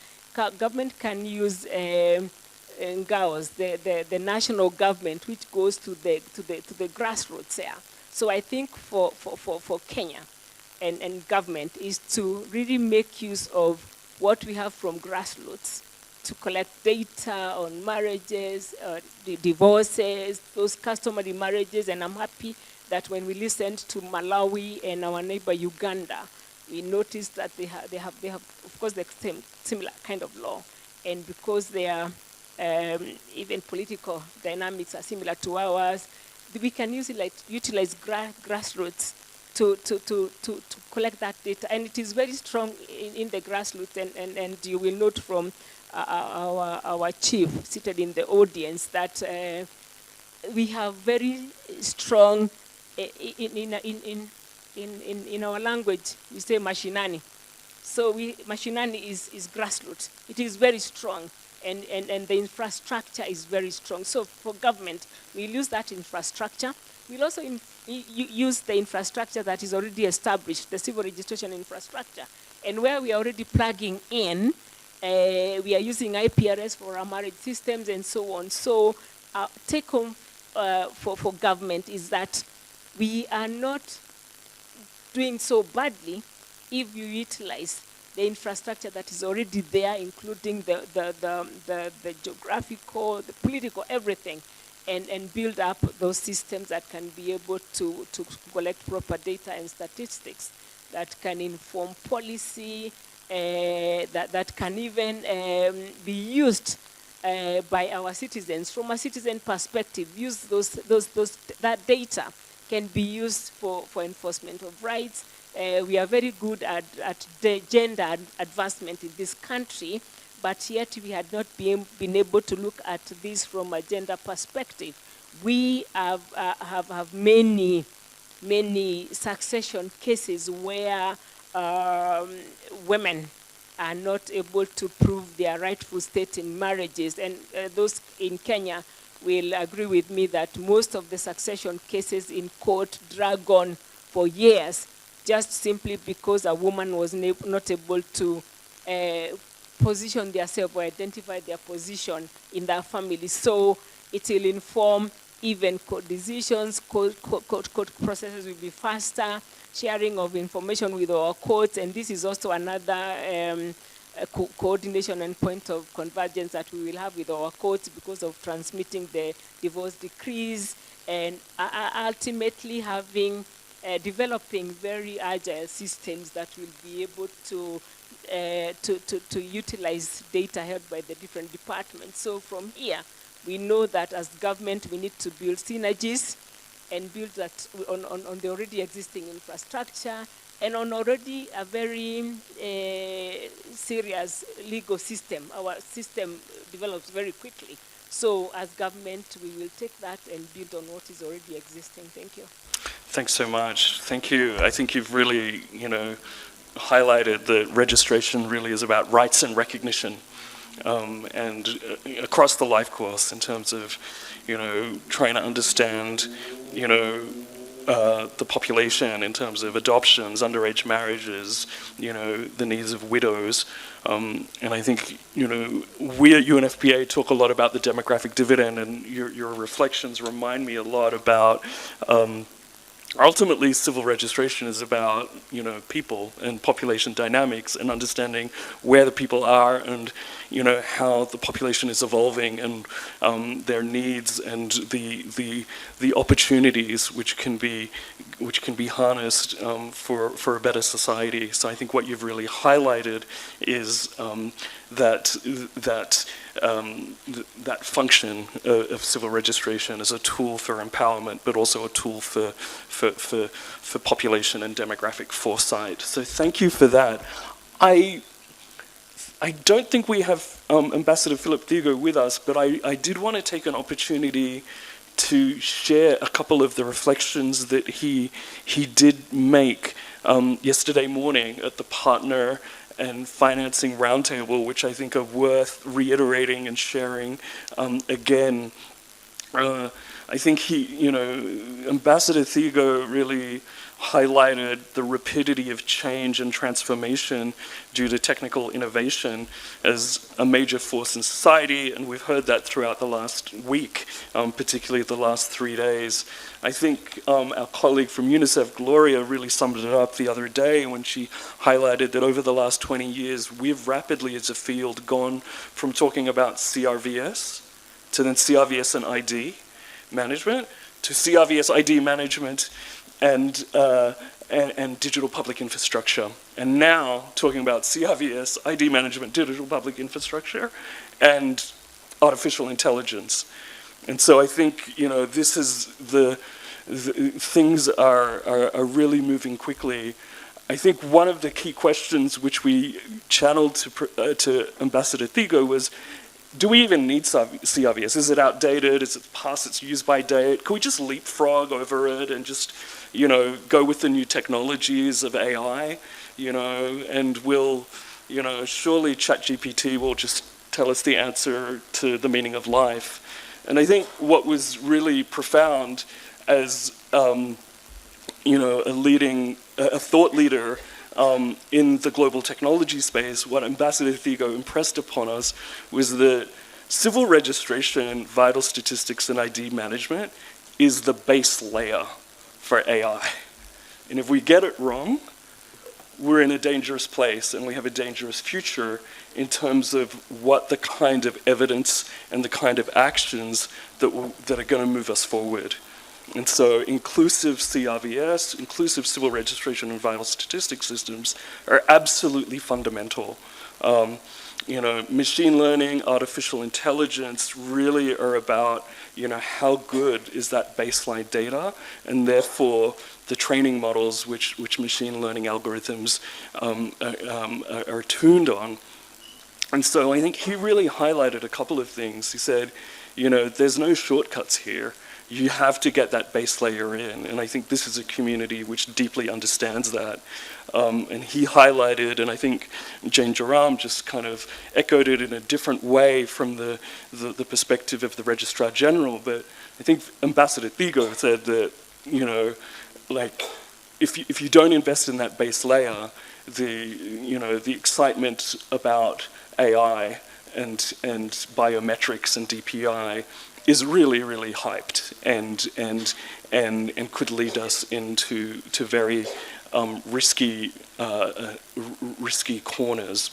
Government can use NGAOs, the national government, which goes to the grassroots there. So I think for Kenya and government is to really make use of what we have from grassroots to collect data on marriages, divorces, those customary marriages. And I'm happy that when we listened to Malawi and our neighbor Uganda, we noticed that they have of course the same similar kind of law, and because their even political dynamics are similar to ours, we can utilize grassroots to collect that data, and it is very strong in the grassroots. And you will note from our chief seated in the audience that we have very strong in our language, we say mashinani. So mashinani is grassroots. It is very strong, and the infrastructure is very strong. So for government, we'll use that infrastructure. We'll also use the infrastructure that is already established, the civil registration infrastructure. And where we are already plugging in, we are using IPRS for our marriage systems and so on. So take home for government is that we are not doing so badly if you utilize the infrastructure that is already there, including the geographical, the political, everything, and build up those systems that can be able to collect proper data and statistics that can inform policy, that can even be used by our citizens. From a citizen perspective, that data can be used for enforcement of rights, We are very good at gender advancement in this country, but yet we had not been able to look at this from a gender perspective. We have many succession cases where women are not able to prove their rightful state in marriages. And those in Kenya will agree with me that most of the succession cases in court drag on for years, just simply because a woman was not able to position themselves or identify their position in their family. So it will inform even court decisions, court processes will be faster, sharing of information with our courts, and this is also another coordination and point of convergence that we will have with our courts because of transmitting the divorce decrees and ultimately having developing very agile systems that will be able to utilize data held by the different departments. So from here, we know that as government, we need to build synergies and build that on the already existing infrastructure and on already a very serious legal system. Our system develops very quickly. So as government, we will take that and build on what is already existing. Thank you. Thanks so much. Thank you. I think you've really, highlighted that registration really is about rights and recognition. And across the life course in terms of, trying to understand, the population in terms of adoptions, underage marriages, the needs of widows. And I think, we at UNFPA talk a lot about the demographic dividend, and your reflections remind me a lot about ultimately, civil registration is about, people and population dynamics and understanding where the people are and, how the population is evolving and their needs and the opportunities which can be harnessed for a better society. So I think what you've really highlighted is that function of civil registration as a tool for empowerment, but also a tool for population and demographic foresight. So thank you for that. I don't think we have Ambassador Philip Thigo with us, but I did want to take an opportunity to share a couple of the reflections that he did make yesterday morning at the Partner and Financing Roundtable, which I think are worth reiterating and sharing again. I think Ambassador Thigo really highlighted the rapidity of change and transformation due to technical innovation as a major force in society, and we've heard that throughout the last week, particularly the last 3 days. I think our colleague from UNICEF, Gloria, really summed it up the other day when she highlighted that over the last 20 years, we've rapidly as a field gone from talking about CRVS to then CRVS and ID management to CRVS ID management and digital public infrastructure. And now talking about CRVS, ID management, digital public infrastructure, and artificial intelligence. And so I think, this is the things are really moving quickly. I think one of the key questions which we channeled to Ambassador Thigo was, do we even need CRVS? Is it outdated? Is it past its use-by date? Can we just leapfrog over it and just, go with the new technologies of AI? And we'll, surely ChatGPT will just tell us the answer to the meaning of life. And I think what was really profound as, a thought leader in the global technology space, what Ambassador Thigo impressed upon us was that civil registration, vital statistics, and ID management is the base layer for AI. And if we get it wrong, we're in a dangerous place and we have a dangerous future in terms of what the kind of evidence and the kind of actions that are going to move us forward. And so inclusive CRVS, inclusive civil registration and vital statistics systems are absolutely fundamental. machine learning, artificial intelligence really are about, how good is that baseline data, and therefore the training models which machine learning algorithms are tuned on. And so I think he really highlighted a couple of things. He said, there's no shortcuts here. You have to get that base layer in. And I think this is a community which deeply understands that. And he highlighted, and I think Jane Joram just kind of echoed it in a different way from the perspective of the Registrar General. But I think Ambassador Thigo said that, if you don't invest in that base layer, the excitement about AI and biometrics and DPI is really, really hyped and could lead us into very risky corners.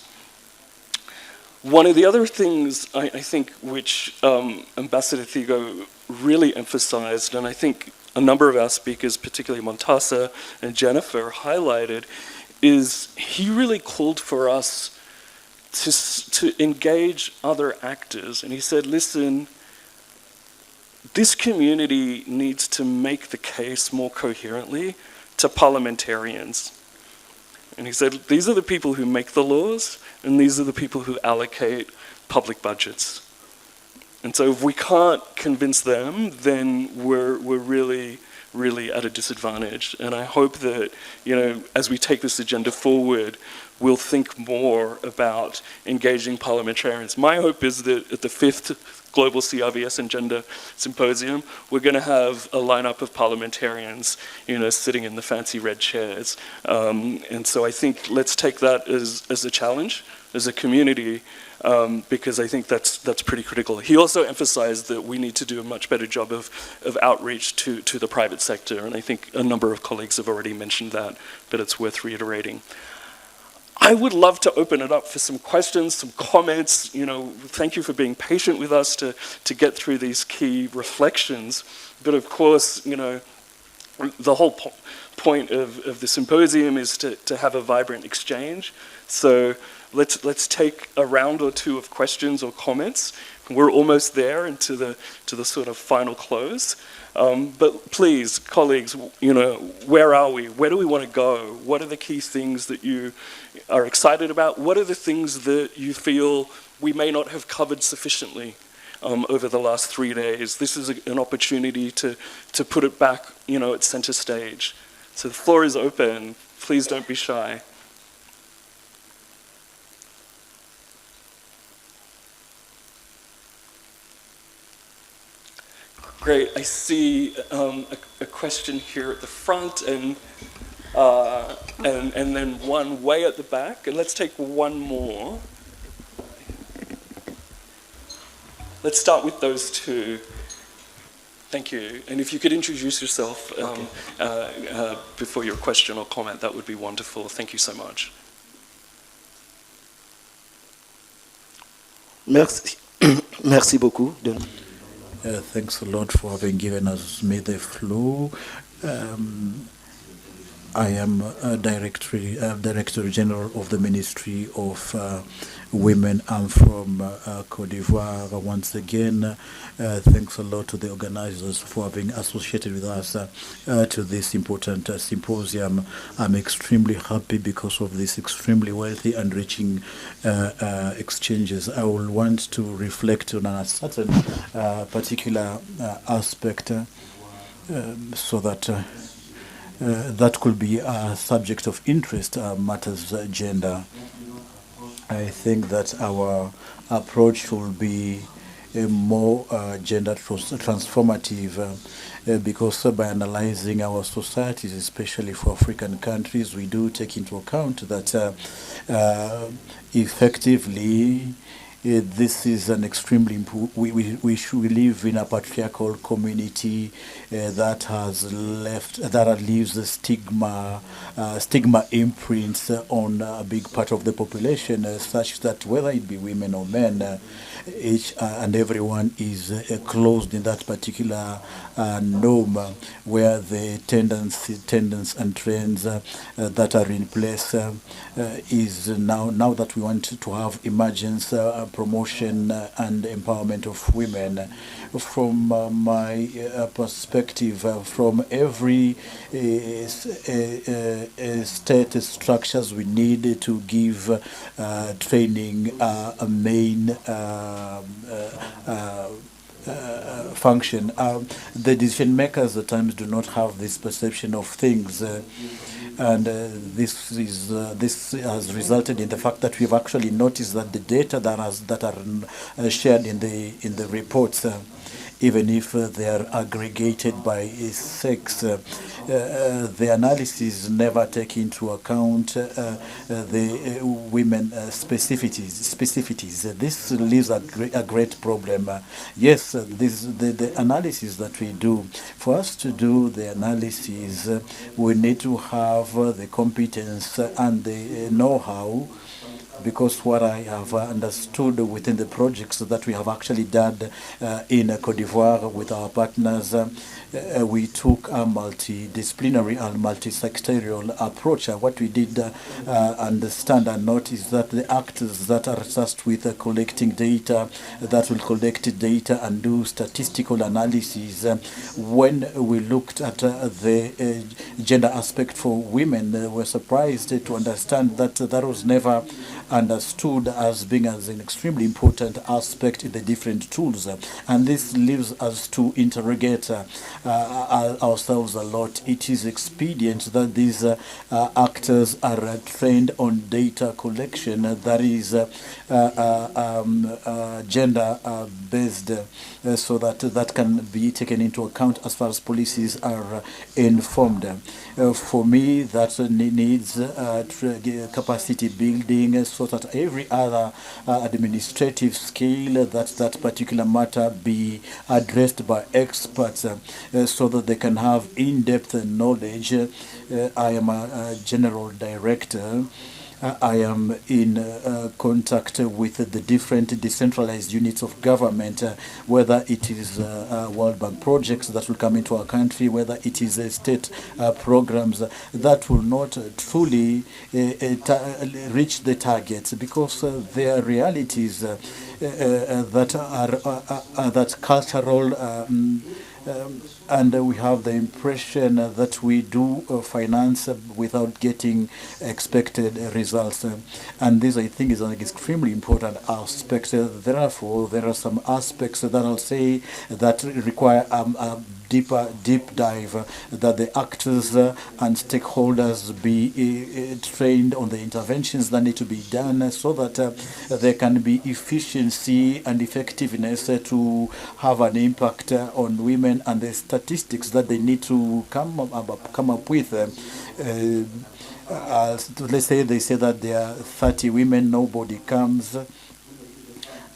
One of the other things I think which Ambassador Thigo really emphasized, and I think a number of our speakers, particularly Montasa and Jennifer, highlighted, is he really called for us to engage other actors. And he said, listen, this community needs to make the case more coherently to parliamentarians. And he said, these are the people who make the laws, and these are the people who allocate public budgets. And so if we can't convince them, then we're really, really at a disadvantage. And I hope that, as we take this agenda forward, we'll think more about engaging parliamentarians. My hope is that at the 5th Global CRVS and Gender Symposium, we're going to have a lineup of parliamentarians, sitting in the fancy red chairs. And so I think let's take that as a challenge, as a community, because I think that's pretty critical. He also emphasized that we need to do a much better job of outreach to the private sector, and I think a number of colleagues have already mentioned that, but it's worth reiterating. I would love to open it up for some questions, some comments. Thank you for being patient with us to get through these key reflections. But of course, the whole point of the symposium is to have a vibrant exchange. So let's take a round or two of questions or comments. We're almost there into the sort of final close. But please, colleagues, where are we? Where do we want to go? What are the key things that you are excited about? What are the things that you feel we may not have covered sufficiently over the last 3 days? This is an opportunity to put it back, at center stage. So the floor is open. Please don't be shy. Great. I see a question here at the front, and then one way at the back. And let's take one more. Let's start with those two. Thank you. And if you could introduce yourself before your question or comment, that would be wonderful. Thank you so much. Merci. Merci beaucoup. Thanks a lot for having given me the floor. I am Director General of the Ministry of Women. I'm from Côte d'Ivoire. Once again, thanks a lot to the organizers for having associated with us to this important symposium. I'm extremely happy because of this extremely wealthy and enriching exchanges. I will want to reflect on a certain particular aspect so that that could be a subject of interest, matters gender. I think that our approach will be more gender transformative because by analyzing our societies, especially for African countries, we do take into account that effectively This is an extremely important. We live in a patriarchal community that has leaves a stigma imprints on a big part of the population, such that whether it be women or men, each and everyone is closed in that particular norm, where the tendencies and trends that are in place is now that we want to have emergence, promotion, and empowerment of women. From my perspective, from every state structures, we need to give training a main function. The decision makers at times do not have this perception of things, and this has resulted in the fact that we've actually noticed that the data that are shared in the reports, even if they are aggregated by sex, the analysis never take into account the women specificities. This leaves a great problem. Yes, the analysis that we do. For us to do the analysis, we need to have the competence and the know-how, because what I have understood within the projects that we have actually done in Cote d'Ivoire with our partners, we took a multidisciplinary and multi-sectorial approach. What we did understand and notice that the actors that are tasked with collecting data, that will collect data and do statistical analysis, when we looked at the gender aspect for women, were surprised to understand that that was never understood as being as an extremely important aspect in the different tools. And this leaves us to interrogate ourselves a lot. It is expedient that these actors are trained on data collection that is gender-based, so that can be taken into account as far as policies are informed. For me, that needs capacity building, so that every other administrative skill that particular matter be addressed by experts, so that they can have in-depth knowledge. I am a general director. I am in contact with the different decentralized units of government, whether it is World Bank projects that will come into our country, whether it is state programs that will not truly reach the targets, because there are realities that are that cultural. And we have the impression that we do finance without getting expected results. And this, I think, is an extremely important aspect. Therefore, there are some aspects that I'll say that require a deep dive, that the actors and stakeholders be trained on the interventions that need to be done, so that there can be efficiency and effectiveness to have an impact on women, and the statistics that they need to come up with. Let's say they say that there are 30 women, nobody comes.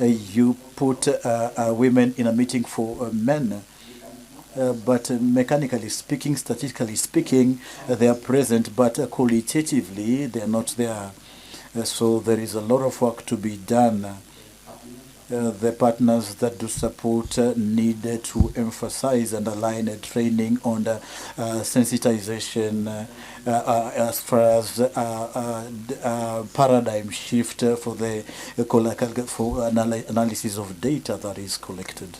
You put women in a meeting for men. But mechanically speaking, statistically speaking, they are present, but qualitatively they are not there. So there is a lot of work to be done. The partners that do support need to emphasize and align training on the sensitization as far as paradigm shift for the analysis of data that is collected.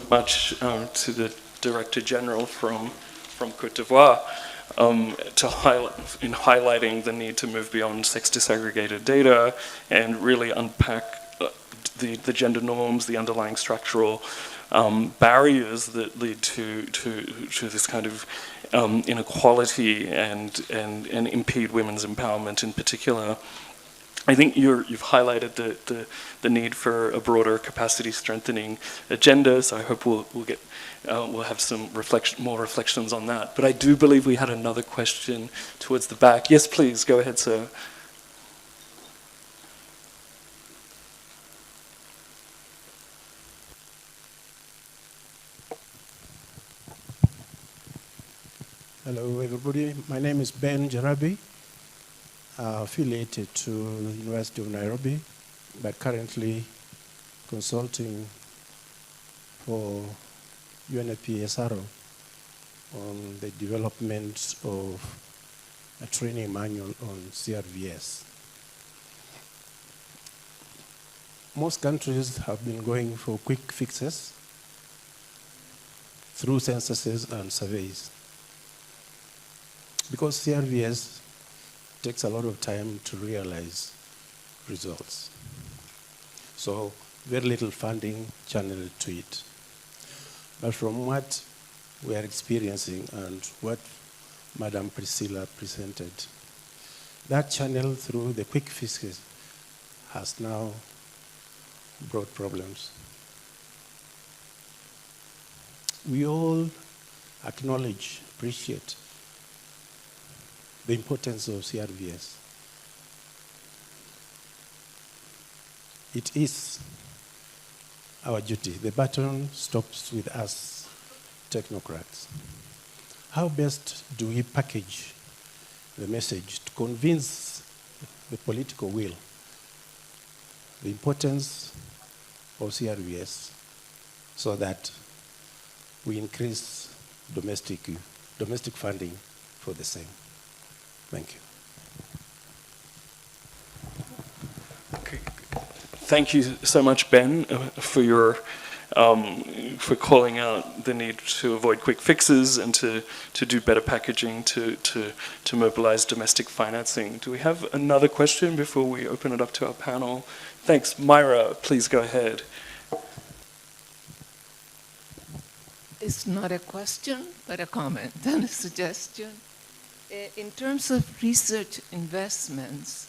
Much to the Director General from Cote d'Ivoire highlighting the need to move beyond sex disaggregated data and really unpack the gender norms, the underlying structural barriers that lead to this kind of inequality and impede women's empowerment in particular. I think you've highlighted the need for a broader capacity strengthening agenda, so I hope we'll have some more reflections on that. But I do believe we had another question towards the back. Yes, please, go ahead, sir. Hello, everybody. My name is Ben Jarabi, affiliated to the University of Nairobi, but currently consulting for UNFPA on the development of a training manual on CRVS. Most countries have been going for quick fixes through censuses and surveys. Because CRVS takes a lot of time to realize results. So very little funding channeled to it. But from what we are experiencing and what Madam Priscilla presented, that channel through the quick fixes has now brought problems. We all acknowledge, appreciate the importance of CRVS. It is our duty. The baton stops with us, technocrats. How best do we package the message to convince the political will the importance of CRVS so that we increase domestic funding for the same? Thank you. Okay. Thank you so much, Ben, for calling out the need to avoid quick fixes and to do better packaging to mobilize domestic financing. Do we have another question before we open it up to our panel? Thanks. Myra, please go ahead. It's not a question, but a comment and a suggestion. In terms of research investments,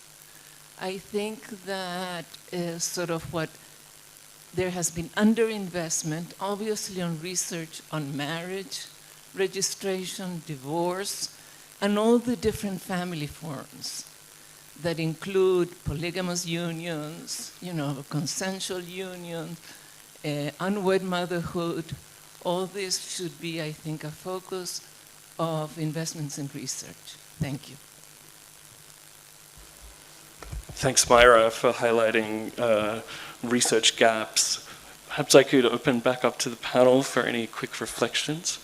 I think that is sort of what there has been underinvestment, obviously on research on marriage, registration, divorce, and all the different family forms that include polygamous unions, consensual unions, unwed motherhood. All this should be, I think, a focus of investments in research. Thank you. Thanks, Myra, for highlighting research gaps. Perhaps I could open back up to the panel for any quick reflections.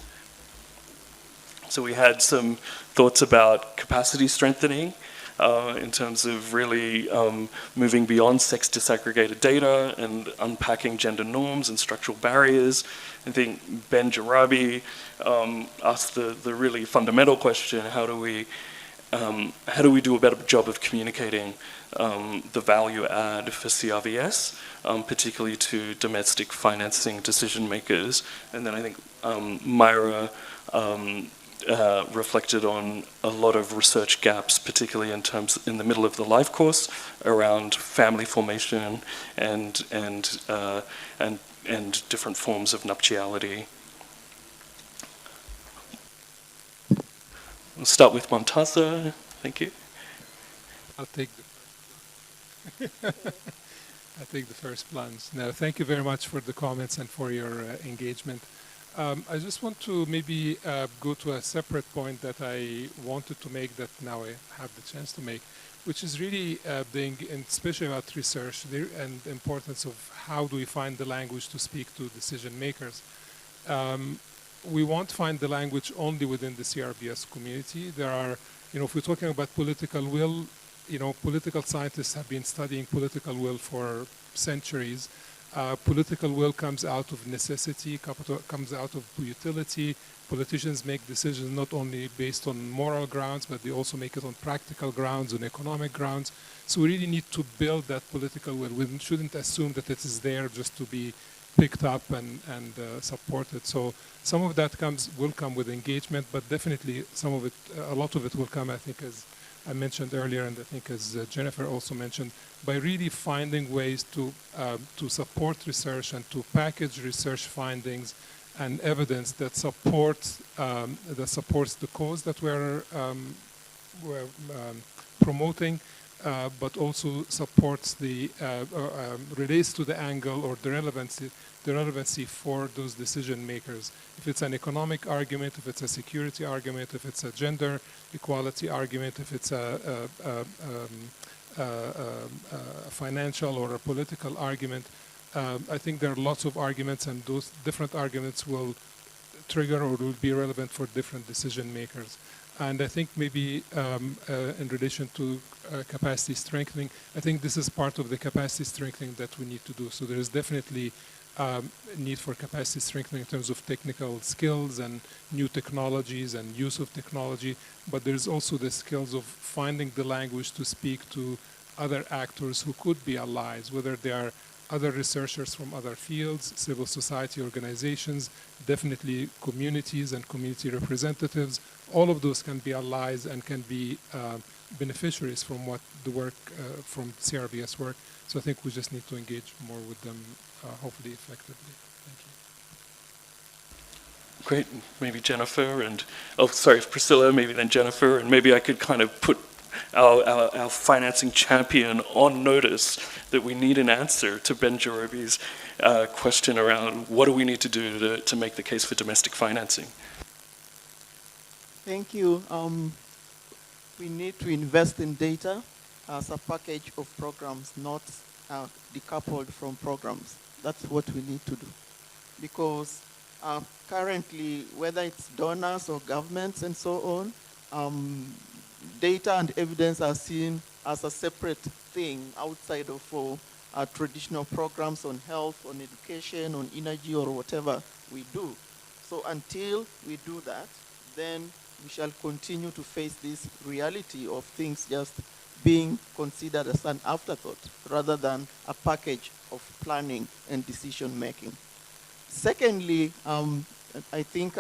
So we had some thoughts about capacity strengthening in terms of really moving beyond sex disaggregated data and unpacking gender norms and structural barriers. I think Ben Jarabi asked the really fundamental question: how do we do a better job of communicating the value add for CRVS, particularly to domestic financing decision makers? And then I think Myra reflected on a lot of research gaps, particularly in the middle of the life course, around family formation and different forms of nuptiality. We'll start with Montasa. Thank you. I'll take the first plunge. No, thank you very much for the comments and for your engagement. I just want to maybe go to a separate point that I wanted to make that now I have the chance to make, which is really especially about research and the importance of how do we find the language to speak to decision makers. We won't find the language only within the CRVS community. There are, if we're talking about political will, political scientists have been studying political will for centuries. Political will comes out of necessity, comes out of utility. Politicians make decisions not only based on moral grounds, but they also make it on practical grounds, on economic grounds. So we really need to build that political will. We shouldn't assume that it is there just to be picked up and supported. So some of that will come with engagement, but definitely a lot of it will come, I think, I mentioned earlier, and I think as Jennifer also mentioned, by really finding ways to support research and to package research findings and evidence that supports the cause that we're promoting, but also supports relates to the angle or the relevancy for those decision makers. If it's an economic argument, if it's a security argument, if it's a gender equality argument, if it's a financial or a political argument, I think there are lots of arguments, and those different arguments will trigger or will be relevant for different decision makers. And I think maybe in relation to capacity strengthening, I think this is part of the capacity strengthening that we need to do. So there is definitely a need for capacity strengthening in terms of technical skills and new technologies and use of technology, but there's also the skills of finding the language to speak to other actors who could be allies, whether they are other researchers from other fields, civil society organizations, definitely communities and community representatives. All of those can be allies and can be beneficiaries from what the work from CRVS work. So I think we just need to engage more with them, hopefully effectively. Thank you. Great. Maybe Jennifer and, Priscilla, maybe then Jennifer, and maybe I could kind of put our financing champion on notice that we need an answer to Ben Jarobi's question around what do we need to do to make the case for domestic financing. Thank you. We need to invest in data as a package of programs, not decoupled from programs. That's what we need to do. Because currently, whether it's donors or governments and so on, data and evidence are seen as a separate thing outside of traditional programs on health, on education, on energy, or whatever we do. So until we do that, then we shall continue to face this reality of things just being considered as an afterthought rather than a package of planning and decision making. Secondly, I think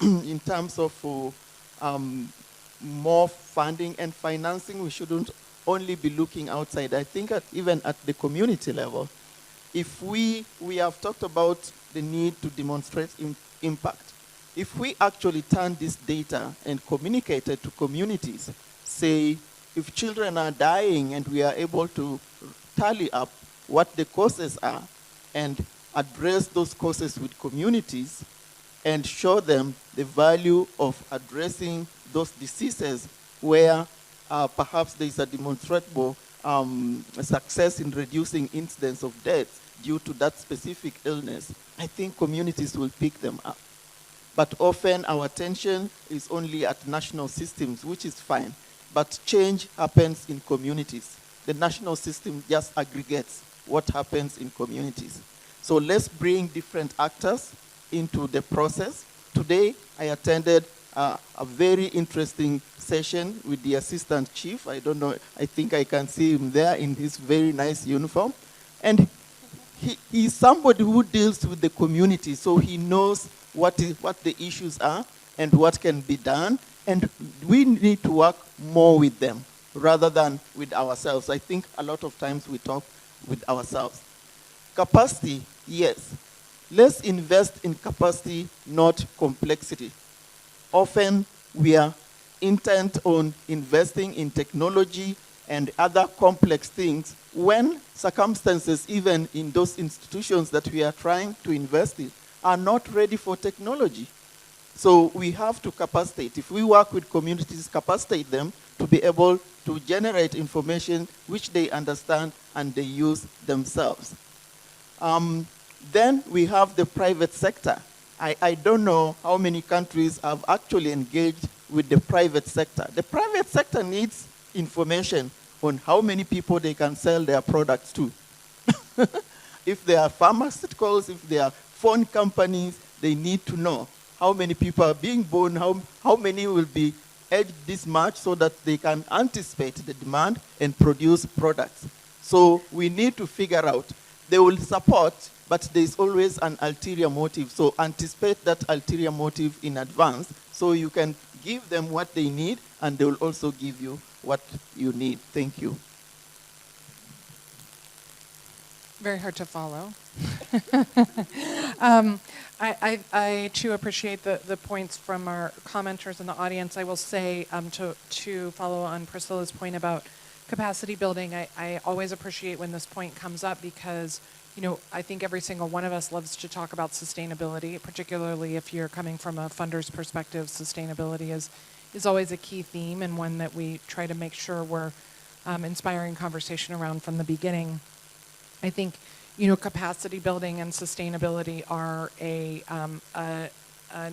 in terms of more funding and financing, we shouldn't only be looking outside. I think even at the community level, if we have talked about the need to demonstrate impact. If we actually turn this data and communicate it to communities, say if children are dying and we are able to tally up what the causes are and address those causes with communities and show them the value of addressing those diseases where perhaps there is a demonstrable success in reducing incidence of deaths due to that specific illness, I think communities will pick them up. But often our attention is only at national systems, which is fine. But change happens in communities. The national system just aggregates what happens in communities. So let's bring different actors into the process. Today, I attended a very interesting session with the assistant chief. I don't know, I think I can see him there in his very nice uniform. And he's somebody who deals with the community, so he knows what the issues are and what can be done. And we need to work more with them rather than with ourselves. I think a lot of times we talk with ourselves. Capacity, yes. Let's invest in capacity, not complexity. Often we are intent on investing in technology and other complex things when circumstances, even in those institutions that we are trying to invest in, are not ready for technology. So we have to capacitate. If we work with communities, capacitate them to be able to generate information which they understand and they use themselves. Then we have the private sector. I don't know how many countries have actually engaged with the private sector. The private sector needs information on how many people they can sell their products to. If they are pharmaceuticals, if they are phone companies, they need to know how many people are being born, how many will be aged this much so that they can anticipate the demand and produce products. So we need to figure out, they will support, but there's always an ulterior motive. So anticipate that ulterior motive in advance so you can give them what they need and they will also give you what you need. Thank you. Very hard to follow. I too appreciate the points from our commenters in the audience. I will say to follow on Priscilla's point about capacity building, I always appreciate when this point comes up because, you know, I think every single one of us loves to talk about sustainability, particularly if you're coming from a funder's perspective. Sustainability is always a key theme and one that we try to make sure we're inspiring conversation around from the beginning. I think, you know, capacity building and sustainability are a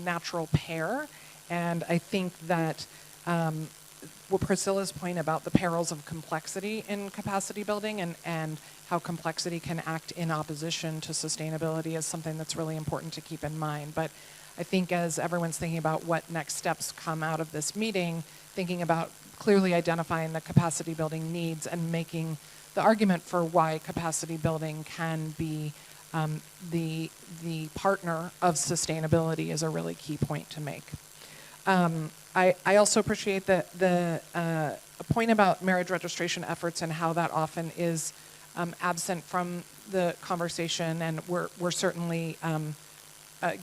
natural pair, and I think that Priscilla's point about the perils of complexity in capacity building and how complexity can act in opposition to sustainability is something that's really important to keep in mind. But I think as everyone's thinking about what next steps come out of this meeting, thinking about clearly identifying the capacity building needs and making the argument for why capacity building can be the partner of sustainability is a really key point to make. I also appreciate the point about marriage registration efforts and how that often is absent from the conversation, and we're certainly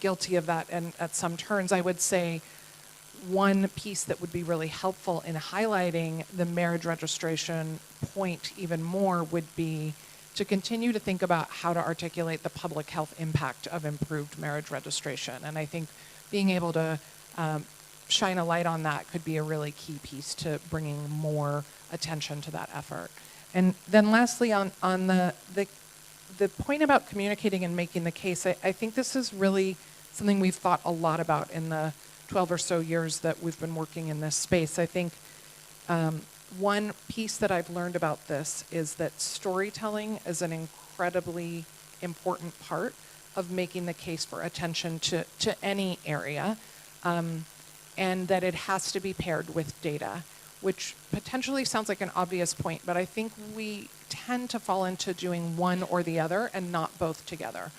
guilty of that. And at some turns, I would say one piece that would be really helpful in highlighting the marriage registration point even more would be to continue to think about how to articulate the public health impact of improved marriage registration. And I think being able to shine a light on that could be a really key piece to bringing more attention to that effort. And then lastly, on the point about communicating and making the case, I think this is really something we've thought a lot about in the 12 or so years that we've been working in this space. I think one piece that I've learned about this is that storytelling is an incredibly important part of making the case for attention to any area, and that it has to be paired with data, which potentially sounds like an obvious point, but I think we tend to fall into doing one or the other and not both together.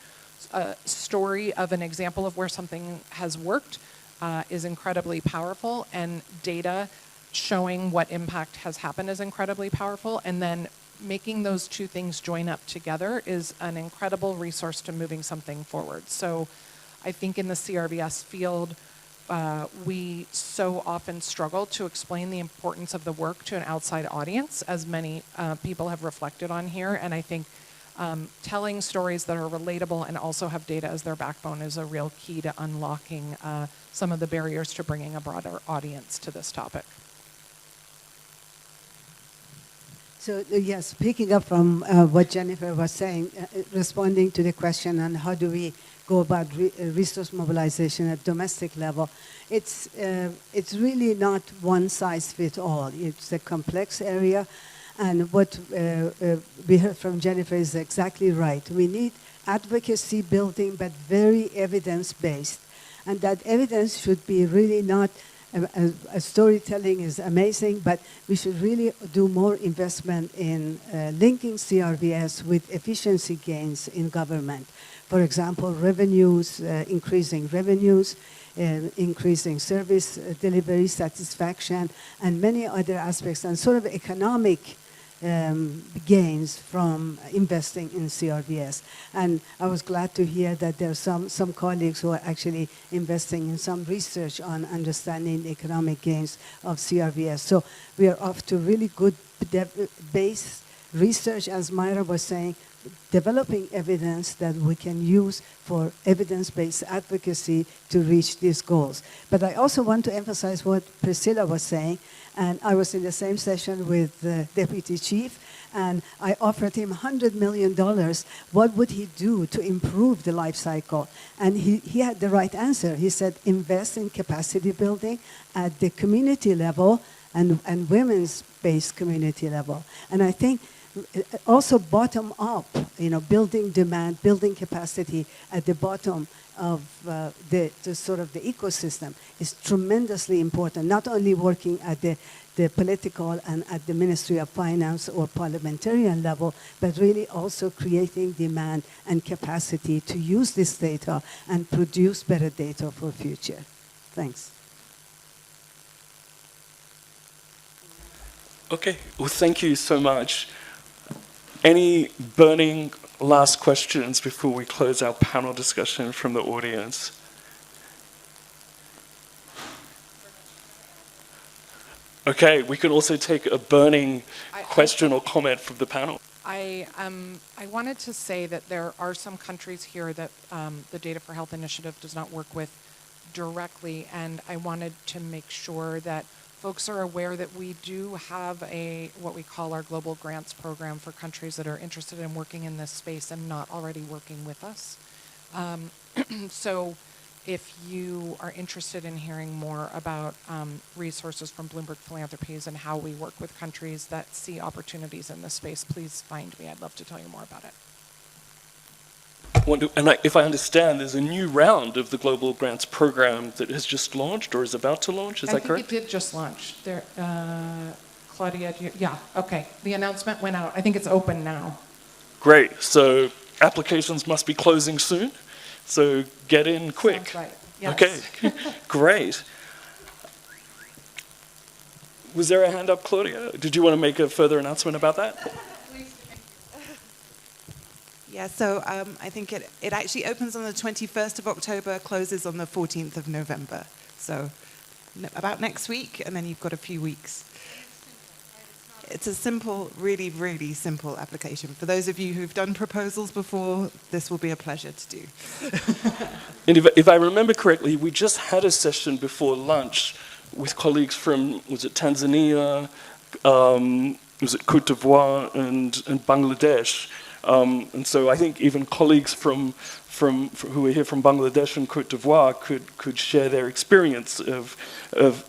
A story of an example of where something has worked is incredibly powerful, and data showing what impact has happened is incredibly powerful, and then making those two things join up together is an incredible resource to moving something forward. So I think in the CRVS field, we so often struggle to explain the importance of the work to an outside audience, as many people have reflected on here, and I think telling stories that are relatable and also have data as their backbone is a real key to unlocking some of the barriers to bringing a broader audience to this topic. So yes, picking up from what Jennifer was saying, responding to the question on how do we go about resource mobilization at domestic level, it's really not one size fits all. It's a complex area, and what we heard from Jennifer is exactly right. We need advocacy building, but very evidence-based, and that evidence should be really not storytelling is amazing, but we should really do more investment in linking CRVS with efficiency gains in government. For example, revenues, increasing revenues, increasing service delivery satisfaction, and many other aspects, and sort of economic gains from investing in CRVS. And I was glad to hear that there are some colleagues who are actually investing in some research on understanding the economic gains of CRVS. So we are off to really good base research, as Myra was saying, developing evidence that we can use for evidence-based advocacy to reach these goals. But I also want to emphasize what Priscilla was saying, and I was in the same session with the deputy chief, and I offered him $100 million. What would he do to improve the life cycle? And he had the right answer. He said, invest in capacity building at the community level and women's-based community level. And I think also bottom up, building demand, building capacity at the bottom of the sort of the ecosystem is tremendously important, not only working at the political and at the Ministry of Finance or parliamentarian level, but really also creating demand and capacity to use this data and produce better data for future. Thanks. Okay, well, thank you so much. Any burning last questions before we close our panel discussion from the audience? Okay, we can also take a burning question or comment from the panel. I wanted to say that there are some countries here that the Data for Health initiative does not work with directly, and I wanted to make sure that folks are aware that we do have what we call our global grants program for countries that are interested in working in this space and not already working with us. So if you are interested in hearing more about resources from Bloomberg Philanthropies and how we work with countries that see opportunities in this space, please find me. I'd love to tell you more about it. And if I understand, there's a new round of the Global Grants Program that has just launched or is about to launch, is that correct? I think it did just launch. Claudia, yeah, okay. The announcement went out. I think it's open now. Great, so applications must be closing soon, so get in quick. Sounds right. Yes. Okay, great. Was there a hand up, Claudia? Did you want to make a further announcement about that? Yeah, so I think it actually opens on the 21st of October, closes on the 14th of November. So about next week, and then you've got a few weeks. It's a simple, really, really simple application. For those of you who've done proposals before, this will be a pleasure to do. And if I remember correctly, we just had a session before lunch with colleagues from, was it Tanzania, was it Côte d'Ivoire, and Bangladesh. And so I think even colleagues who are here from Bangladesh and Côte d'Ivoire could share their experience of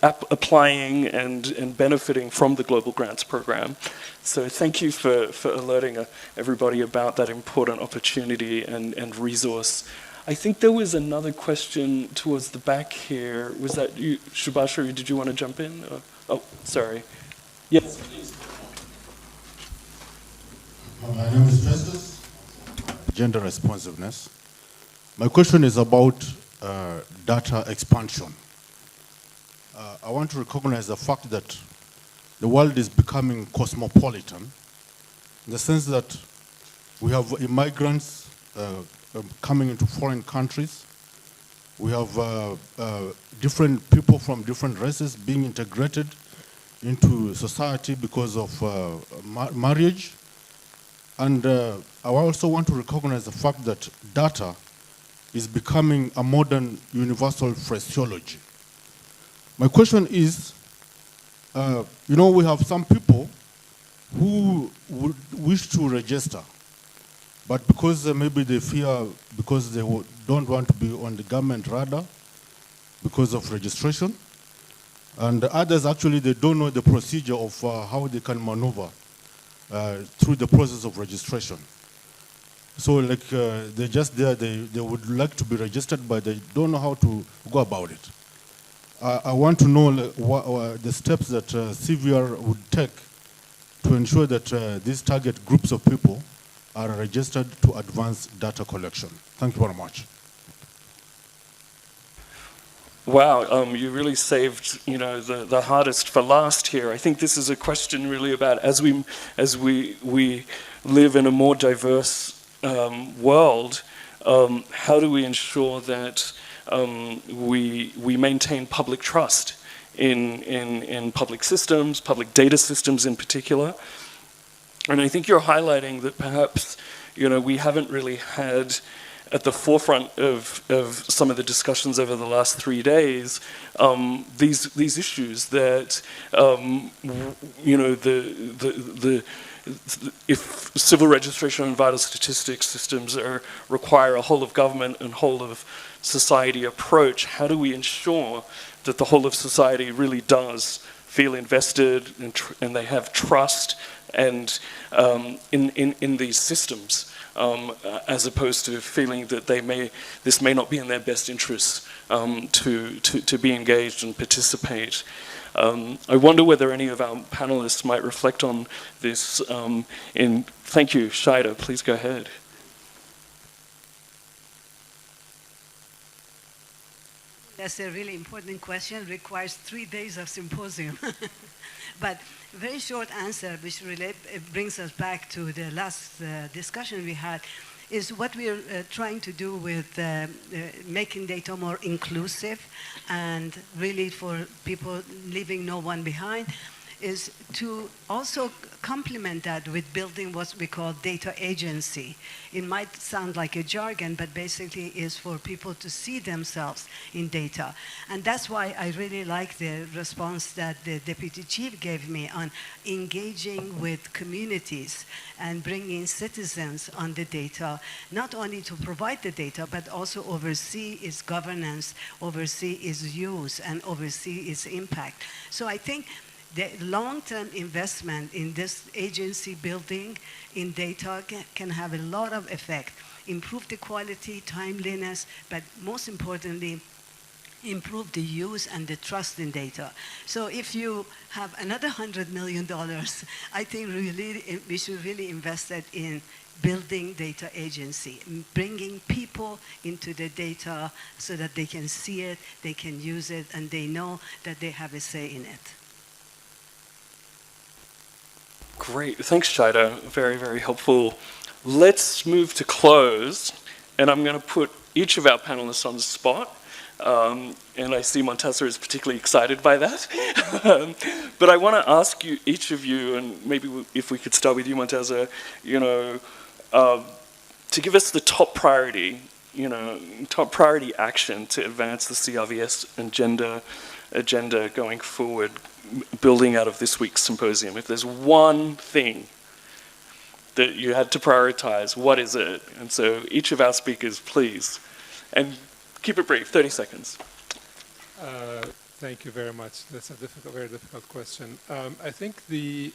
applying and benefiting from the Global Grants Program. So thank you for alerting everybody about that important opportunity and resource. I think there was another question towards the back here. Was that you, Shubhashri? Did you want to jump in? Oh, sorry. Yes, please. My name is Festus. Gender responsiveness. My question is about data expansion. I want to recognize the fact that the world is becoming cosmopolitan, in the sense that we have immigrants coming into foreign countries. We have different people from different races being integrated into society because of marriage. And I also want to recognize the fact that data is becoming a modern universal phraseology. My question is, we have some people who would wish to register, but because maybe they fear, because they don't want to be on the government radar because of registration, and others actually, they don't know the procedure of how they can maneuver through the process of registration. So like they're just there, they would like to be registered, but they don't know how to go about it. I want to know what the steps that CVR would take to ensure that these target groups of people are registered to advance data collection. Thank you very much. Wow, you really saved, the hardest for last here. I think this is a question really about as we live in a more diverse world, how do we ensure that we maintain public trust in public systems, public data systems in particular? And I think you're highlighting that perhaps we haven't really had at the forefront of some of the discussions over the last 3 days, these issues that if civil registration and vital statistics systems require a whole of government and whole of society approach, how do we ensure that the whole of society really does feel invested and they have trust and in these systems? As opposed to feeling that this may not be in their best interests to be engaged and participate. I wonder whether any of our panelists might reflect on this. Thank you, Shaida. Please go ahead. That's a really important question. It requires 3 days of symposium. But very short answer, which brings us back to the last discussion we had, is what we are trying to do with making data more inclusive and really for people leaving no one behind, is to also complement that with building what we call data agency. It might sound like a jargon, but basically is for people to see themselves in data. And that's why I really like the response that the deputy chief gave me on engaging with communities and bringing citizens on the data, not only to provide the data, but also oversee its governance, oversee its use, and oversee its impact. So I think the long-term investment in this agency building in data can have a lot of effect, improve the quality, timeliness, but most importantly, improve the use and the trust in data. So if you have another $100 million, I think really we should really invest that in building data agency, bringing people into the data so that they can see it, they can use it, and they know that they have a say in it. Great, thanks Shida, very, very helpful. Let's move to close, and I'm going to put each of our panelists on the spot, and I see Montessa is particularly excited by that. But I want to ask you, each of you, and maybe if we could start with you, Montessa, to give us the top priority, top priority action to advance the CRVS agenda going forward, building out of this week's symposium. If there's one thing that you had to prioritize, what is it? And so each of our speakers, please, and keep it brief, 30 seconds. Thank you very much. That's a very difficult question. I think maybe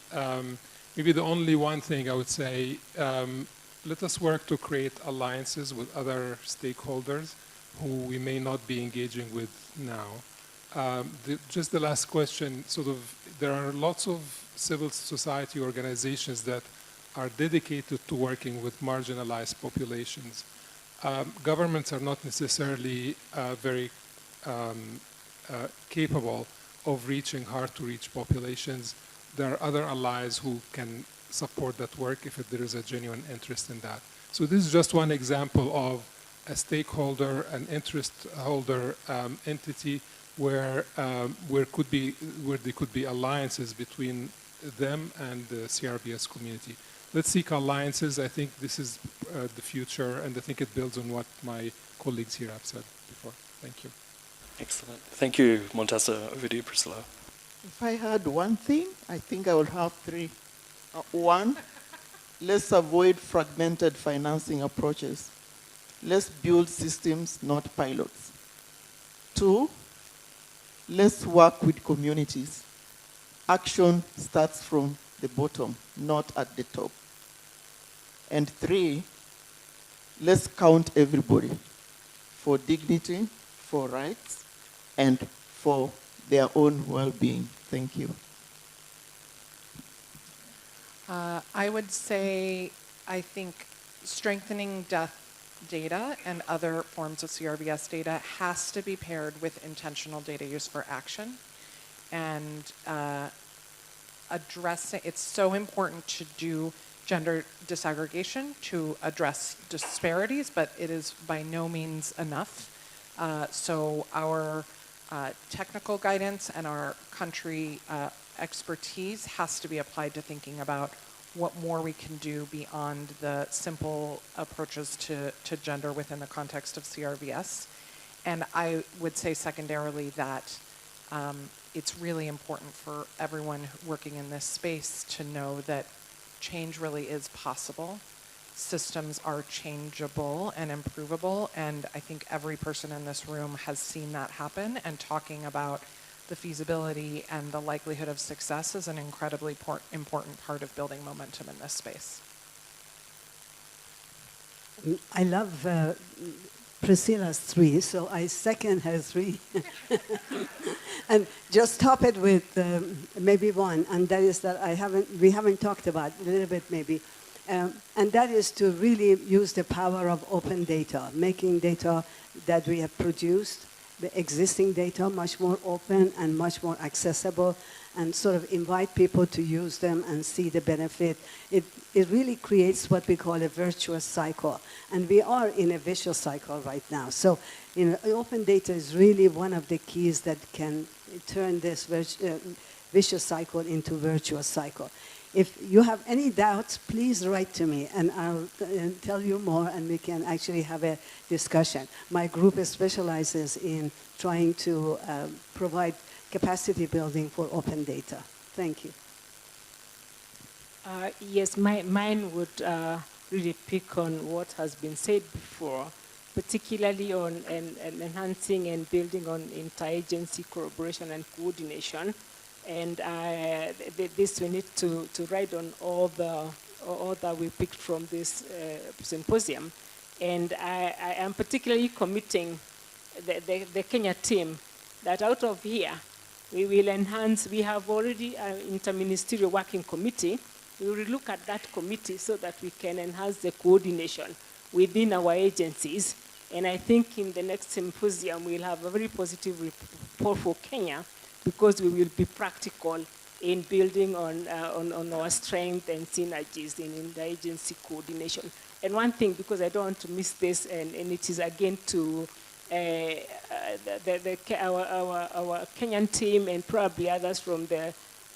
the only one thing I would say, let us work to create alliances with other stakeholders who we may not be engaging with now. Just the last question, there are lots of civil society organizations that are dedicated to working with marginalized populations. Governments are not necessarily very capable of reaching hard-to-reach populations. There are other allies who can support that work if there is a genuine interest in that. So this is just one example of a stakeholder, an interest holder entity where there could be alliances between them and the CRVS community. Let's seek alliances. I think this is the future, and I think it builds on what my colleagues here have said before. Thank you. Excellent. Thank you, Montessa. Over to you, Priscilla. If I had one thing, I think I would have three. One, let's avoid fragmented financing approaches. Let's build systems, not pilots. Two, let's work with communities. Action starts from the bottom, not at the top. And three, let's count everybody for dignity, for rights, and for their own well-being. Thank you. I would say, I think strengthening death data and other forms of CRVS data has to be paired with intentional data use for action. And addressing, it's so important to do gender disaggregation to address disparities, but it is by no means enough. So our technical guidance and our country expertise has to be applied to thinking about what more we can do beyond the simple approaches to gender within the context of CRVS. And I would say secondarily that it's really important for everyone working in this space to know that change really is possible. Systems are changeable and improvable, and I think every person in this room has seen that happen, and talking about the feasibility and the likelihood of success is an incredibly important part of building momentum in this space. I love Priscilla's three, so I second her three. And just top it with maybe one, and that is that we haven't talked about a little bit maybe, and that is to really use the power of open data, making data that we have produced, the existing data, much more open and much more accessible, and sort of invite people to use them and see the benefit, it really creates what we call a virtuous cycle. And we are in a vicious cycle right now. So open data is really one of the keys that can turn this vicious cycle into virtuous cycle. If you have any doubts, please write to me, and I'll tell you more, and we can actually have a discussion. My group specializes in trying to provide capacity building for open data. Thank you. Yes, mine would really pick on what has been said before, particularly on enhancing and building on interagency collaboration and coordination. And this we need to ride on all that we picked from this symposium. And I am particularly committing the Kenya team that out of here, we will enhance. We have already an interministerial working committee. We will look at that committee so that we can enhance the coordination within our agencies. And I think in the next symposium, we'll have a very positive report for Kenya, because we will be practical in building on our strength and synergies in the agency coordination. And one thing, because I don't want to miss this, and it is again to our Kenyan team and probably others from the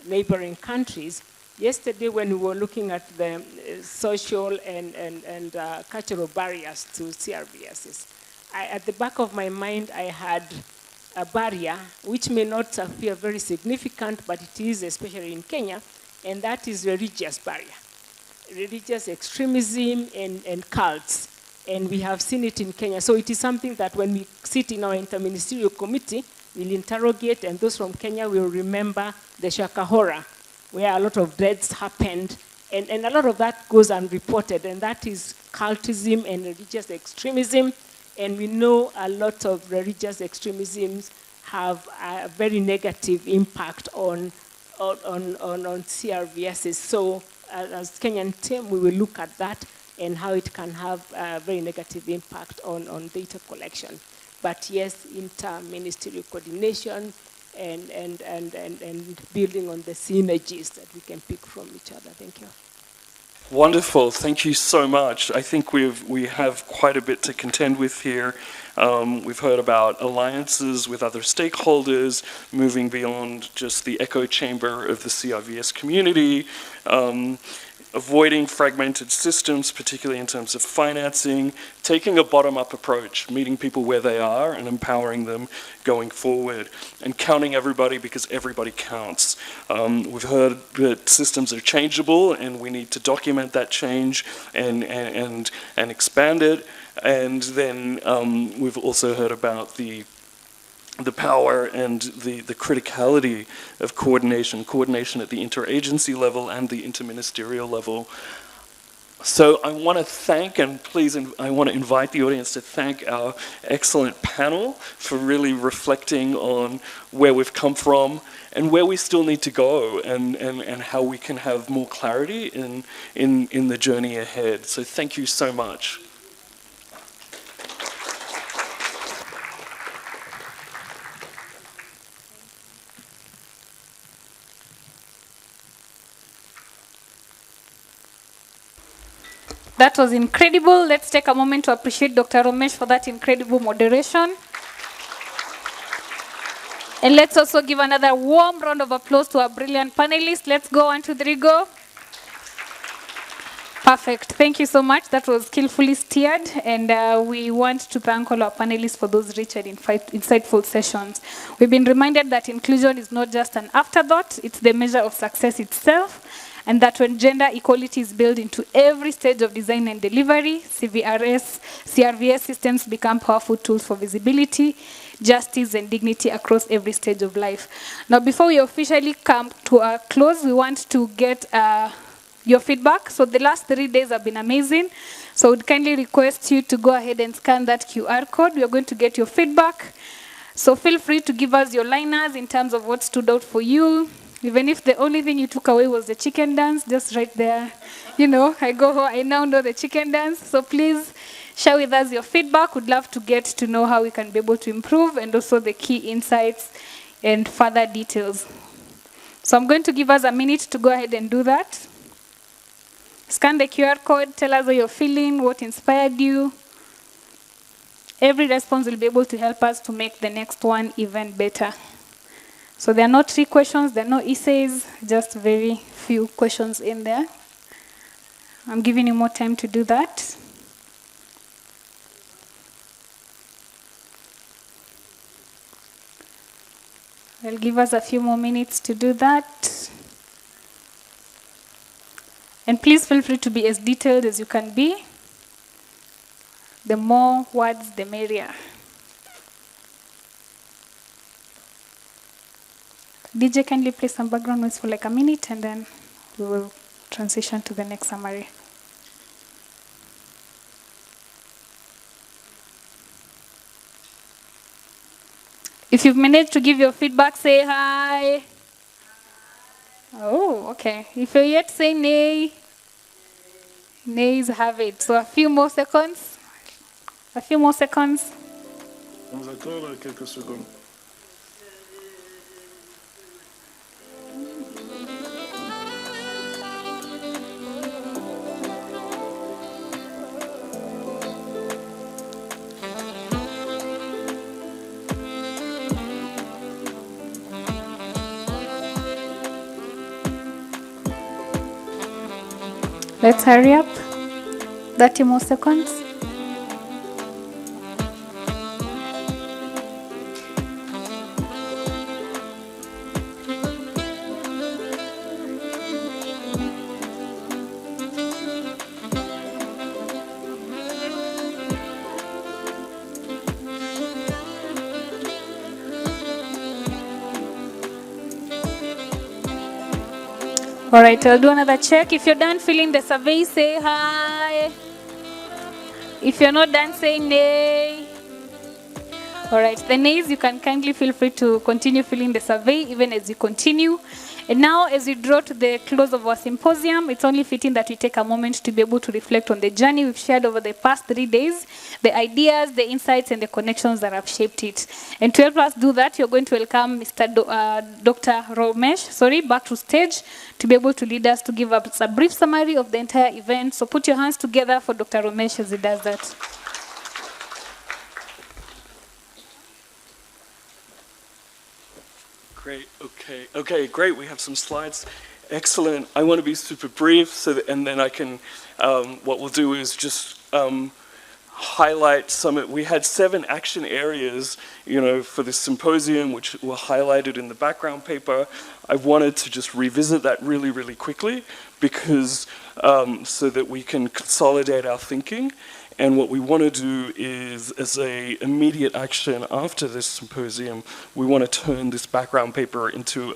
neighboring countries. Yesterday, when we were looking at the social and cultural barriers to CRVSs, at the back of my mind, I had a barrier which may not appear very significant, but it is, especially in Kenya, and that is religious barrier. Religious extremism and cults, and we have seen it in Kenya. So it is something that when we sit in our interministerial committee, we'll interrogate, and those from Kenya will remember the Shakahora, where a lot of deaths happened, and a lot of that goes unreported, and that is cultism and religious extremism. And we know a lot of religious extremisms have a very negative impact on CRVSs. So as Kenyan team, we will look at that and how it can have a very negative impact on data collection. But yes, inter-ministerial coordination and building on the synergies that we can pick from each other. Thank you. Wonderful, thank you so much. I think we have quite a bit to contend with here. We've heard about alliances with other stakeholders, moving beyond just the echo chamber of the CRVS community, avoiding fragmented systems, particularly in terms of financing, taking a bottom-up approach, meeting people where they are and empowering them going forward, and counting everybody because everybody counts. We've heard that systems are changeable and we need to document that change and expand it. And then we've also heard about the power and the criticality of coordination at the interagency level and the interministerial level. So I want to thank, and please, I want to invite the audience to thank our excellent panel for really reflecting on where we've come from and where we still need to go, and how we can have more clarity in the journey ahead. So thank you so much. That was incredible. Let's take a moment to appreciate Dr. Romesh for that incredible moderation. And let's also give another warm round of applause to our brilliant panelists. Let's go, 1, 2, 3, go. Perfect. Thank you so much. That was skillfully steered. And we want to thank all our panelists for those rich and insightful sessions. We've been reminded that inclusion is not just an afterthought, it's the measure of success itself. And that when gender equality is built into every stage of design and delivery, CRVS systems become powerful tools for visibility, justice, and dignity across every stage of life. Now, before we officially come to a close, we want to get your feedback. So the last 3 days have been amazing. So I would kindly request you to go ahead and scan that QR code. We are going to get your feedback. So feel free to give us your liners in terms of what stood out for you. Even if the only thing you took away was the chicken dance, just right there. You know, I now know the chicken dance. So please share with us your feedback. We'd love to get to know how we can be able to improve, and also the key insights and further details. So I'm going to give us a minute to go ahead and do that. Scan the QR code, tell us how you're feeling, what inspired you. Every response will be able to help us to make the next one even better. So there are no 3 questions, there are no essays, just very few questions in there. I'm giving you more time to do that. I'll give us a few more minutes to do that. And please feel free to be as detailed as you can be. The more words, the merrier. DJ, kindly play some background noise for like a minute, and then we will transition to the next summary. If you've managed to give your feedback, say hi. Oh, okay. If you're yet saying nay, nays have it. So a few more seconds. A few more seconds. On vous accorde quelques secondes. Let's hurry up. 30 more seconds. All right, I'll do another check. If you're done filling the survey, say hi. If you're not done, say nay. All right, the nays, you can kindly feel free to continue filling the survey even as you continue. And now, as we draw to the close of our symposium, it's only fitting that we take a moment to be able to reflect on the journey we've shared over the past 3 days, the ideas, the insights, and the connections that have shaped it. And to help us do that, you're going to welcome Dr. Romesh, back to stage to be able to lead us to give us a brief summary of the entire event. So put your hands together for Dr. Romesh as he does that. Great, okay, great. We have some slides. Excellent. I want to be super brief, and then I can, what we'll do is just highlight some. We had 7 action areas, for this symposium, which were highlighted in the background paper. I wanted to just revisit that really, really quickly, because so that we can consolidate our thinking. And what we want to do is, as an immediate action after this symposium, we want to turn this background paper into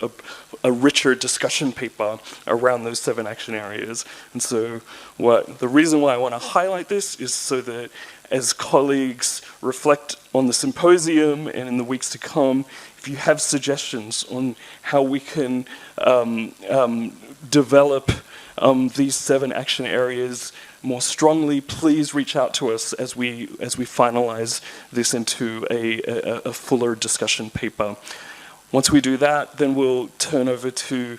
a richer discussion paper around those 7 action areas. And so the reason why I want to highlight this is so that as colleagues reflect on the symposium and in the weeks to come, if you have suggestions on how we can develop these 7 action areas more strongly, please reach out to us as we finalize this into a fuller discussion paper. Once we do that, then we'll turn over to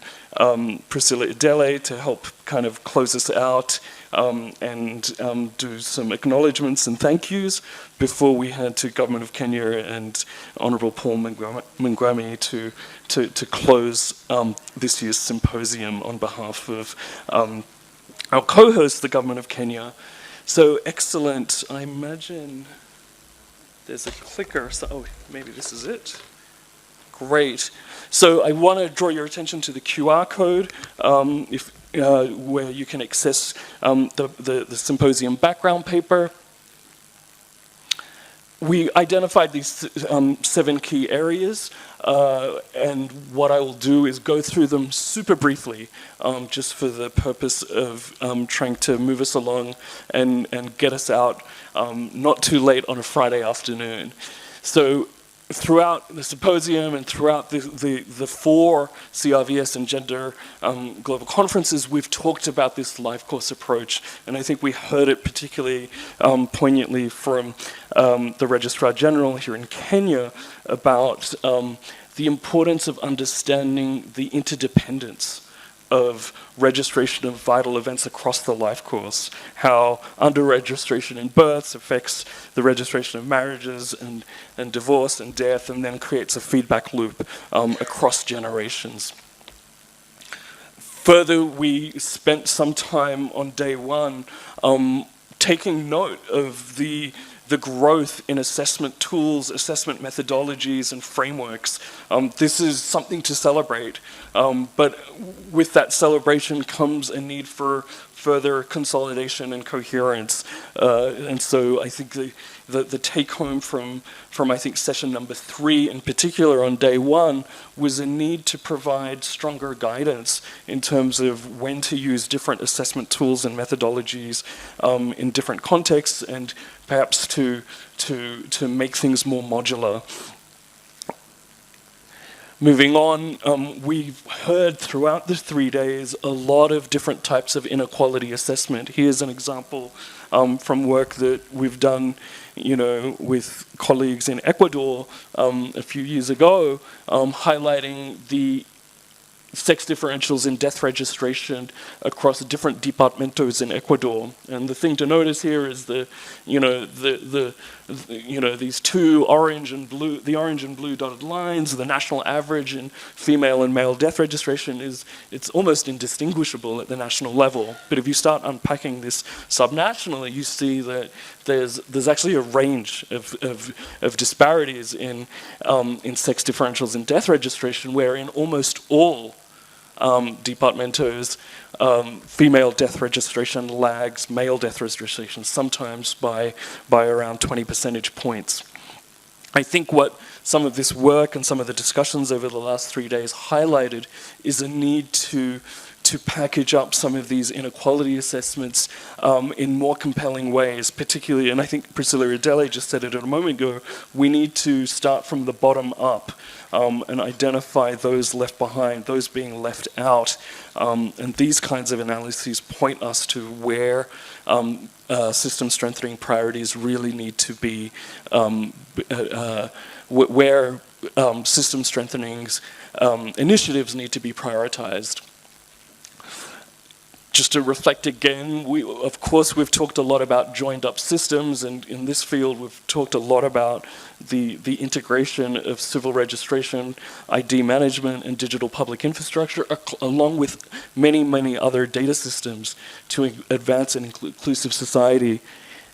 Priscilla Idele to help kind of close us out and do some acknowledgements and thank yous before we head to Government of Kenya and Honourable Paul Mungwami to close this year's symposium on behalf of our co-host, the Government of Kenya. So excellent. I imagine there's a clicker. So, oh, maybe this is it. Great. So I want to draw your attention to the QR code where you can access the symposium background paper. We identified these 7 key areas, and what I will do is go through them super briefly, just for the purpose of trying to move us along and get us out not too late on a Friday afternoon. So throughout the symposium and throughout the 4 CRVS and gender global conferences, we've talked about this life course approach, and I think we heard it particularly poignantly from the Registrar General here in Kenya about the importance of understanding the interdependence of registration of vital events across the life course, how under-registration in births affects the registration of marriages and divorce and death, and then creates a feedback loop across generations. Further, we spent some time on day one taking note of the growth in assessment tools, assessment methodologies, and frameworks. This is something to celebrate, but with that celebration comes a need for further consolidation and coherence. And so I think the take-home from I think session number 3 in particular on day one was a need to provide stronger guidance in terms of when to use different assessment tools and methodologies in different contexts, and perhaps to make things more modular. Moving on, we've heard throughout the 3 days a lot of different types of inequality assessment. Here's an example from work that we've done, with colleagues in Ecuador a few years ago, highlighting the sex differentials in death registration across different departamentos in Ecuador. And the thing to notice here is these two orange and blue, the orange and blue dotted lines, the national average in female and male death registration it's almost indistinguishable at the national level. But if you start unpacking this subnationally, you see that there's actually a range of disparities in sex differentials in death registration, where in almost all departamentos, female death registration lags male death registration, sometimes by around 20 percentage points. I think what some of this work and some of the discussions over the last 3 days highlighted is a need to package up some of these inequality assessments in more compelling ways, particularly, and I think Priscilla Adele just said it a moment ago, we need to start from the bottom up and identify those left behind, those being left out. And these kinds of analyses point us to where system strengthening priorities really need to be, where system strengthening initiatives need to be prioritized. Just to reflect again, of course we've talked a lot about joined up systems, and in this field we've talked a lot about the integration of civil registration, ID management, and digital public infrastructure, along with many, many other data systems to advance an inclusive society.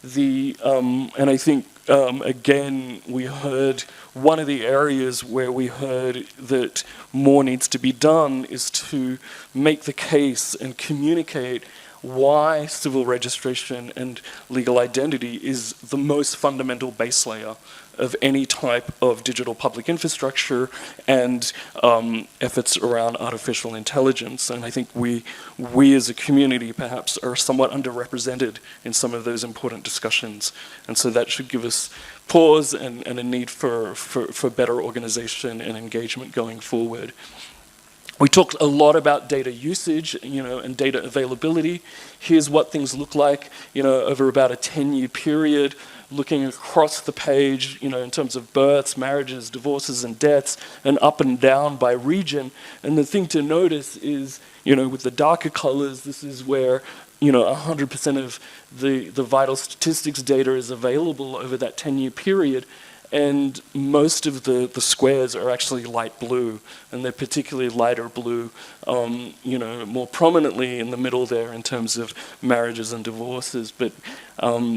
And I think, again, we heard one of the areas where we heard that more needs to be done is to make the case and communicate why civil registration and legal identity is the most fundamental base layer of any type of digital public infrastructure and efforts around artificial intelligence. And I think we as a community perhaps are somewhat underrepresented in some of those important discussions. And so that should give us pause and a need for better organization and engagement going forward. We talked a lot about data usage, and data availability. Here's what things look like, over about a 10-year period, looking across the page, in terms of births, marriages, divorces, and deaths, and up and down by region. And the thing to notice is, with the darker colors, this is where 100% of the vital statistics data is available over that 10-year period. And most of the squares are actually light blue, and they're particularly lighter blue, more prominently in the middle there in terms of marriages and divorces. But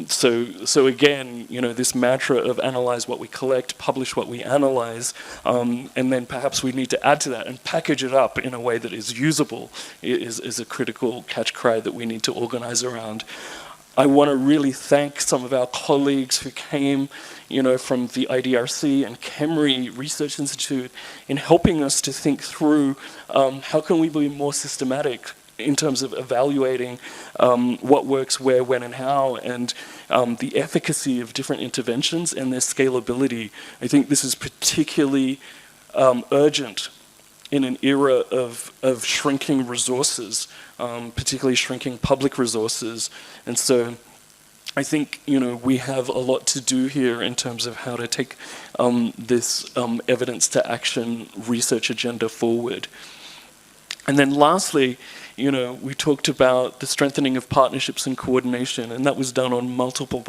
so again, this mantra of analyze what we collect, publish what we analyze, and then perhaps we need to add to that and package it up in a way that is usable is a critical catch cry that we need to organize around. I want to really thank some of our colleagues who came, from the IDRC and KEMRI Research Institute in helping us to think through how can we be more systematic in terms of evaluating what works where, when, and how, and the efficacy of different interventions and their scalability. I think this is particularly urgent in an era of shrinking resources, particularly shrinking public resources. And so I think, we have a lot to do here in terms of how to take this evidence to action research agenda forward. And then lastly, we talked about the strengthening of partnerships and coordination, and that was done on multiple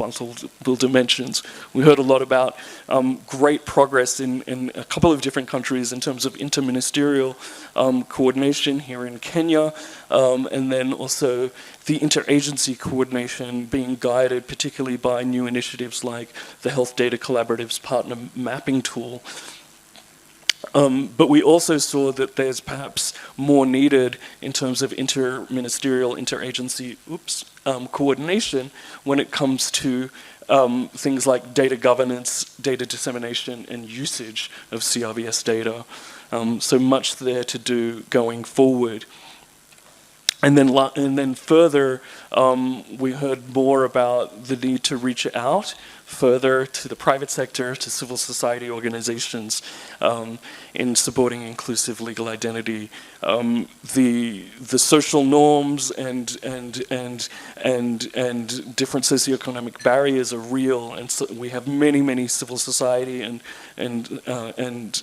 dimensions. We heard a lot about great progress in a couple of different countries in terms of interministerial coordination here in Kenya, and then also the interagency coordination being guided particularly by new initiatives like the Health Data Collaborative's partner mapping tool. But we also saw that there's perhaps more needed in terms of interministerial, interagency coordination when it comes to things like data governance, data dissemination, and usage of CRVS data. So much there to do going forward. And then further, we heard more about the need to reach out further to the private sector, to civil society organizations in supporting inclusive legal identity. The social norms and different socioeconomic barriers are real, and so we have many civil society and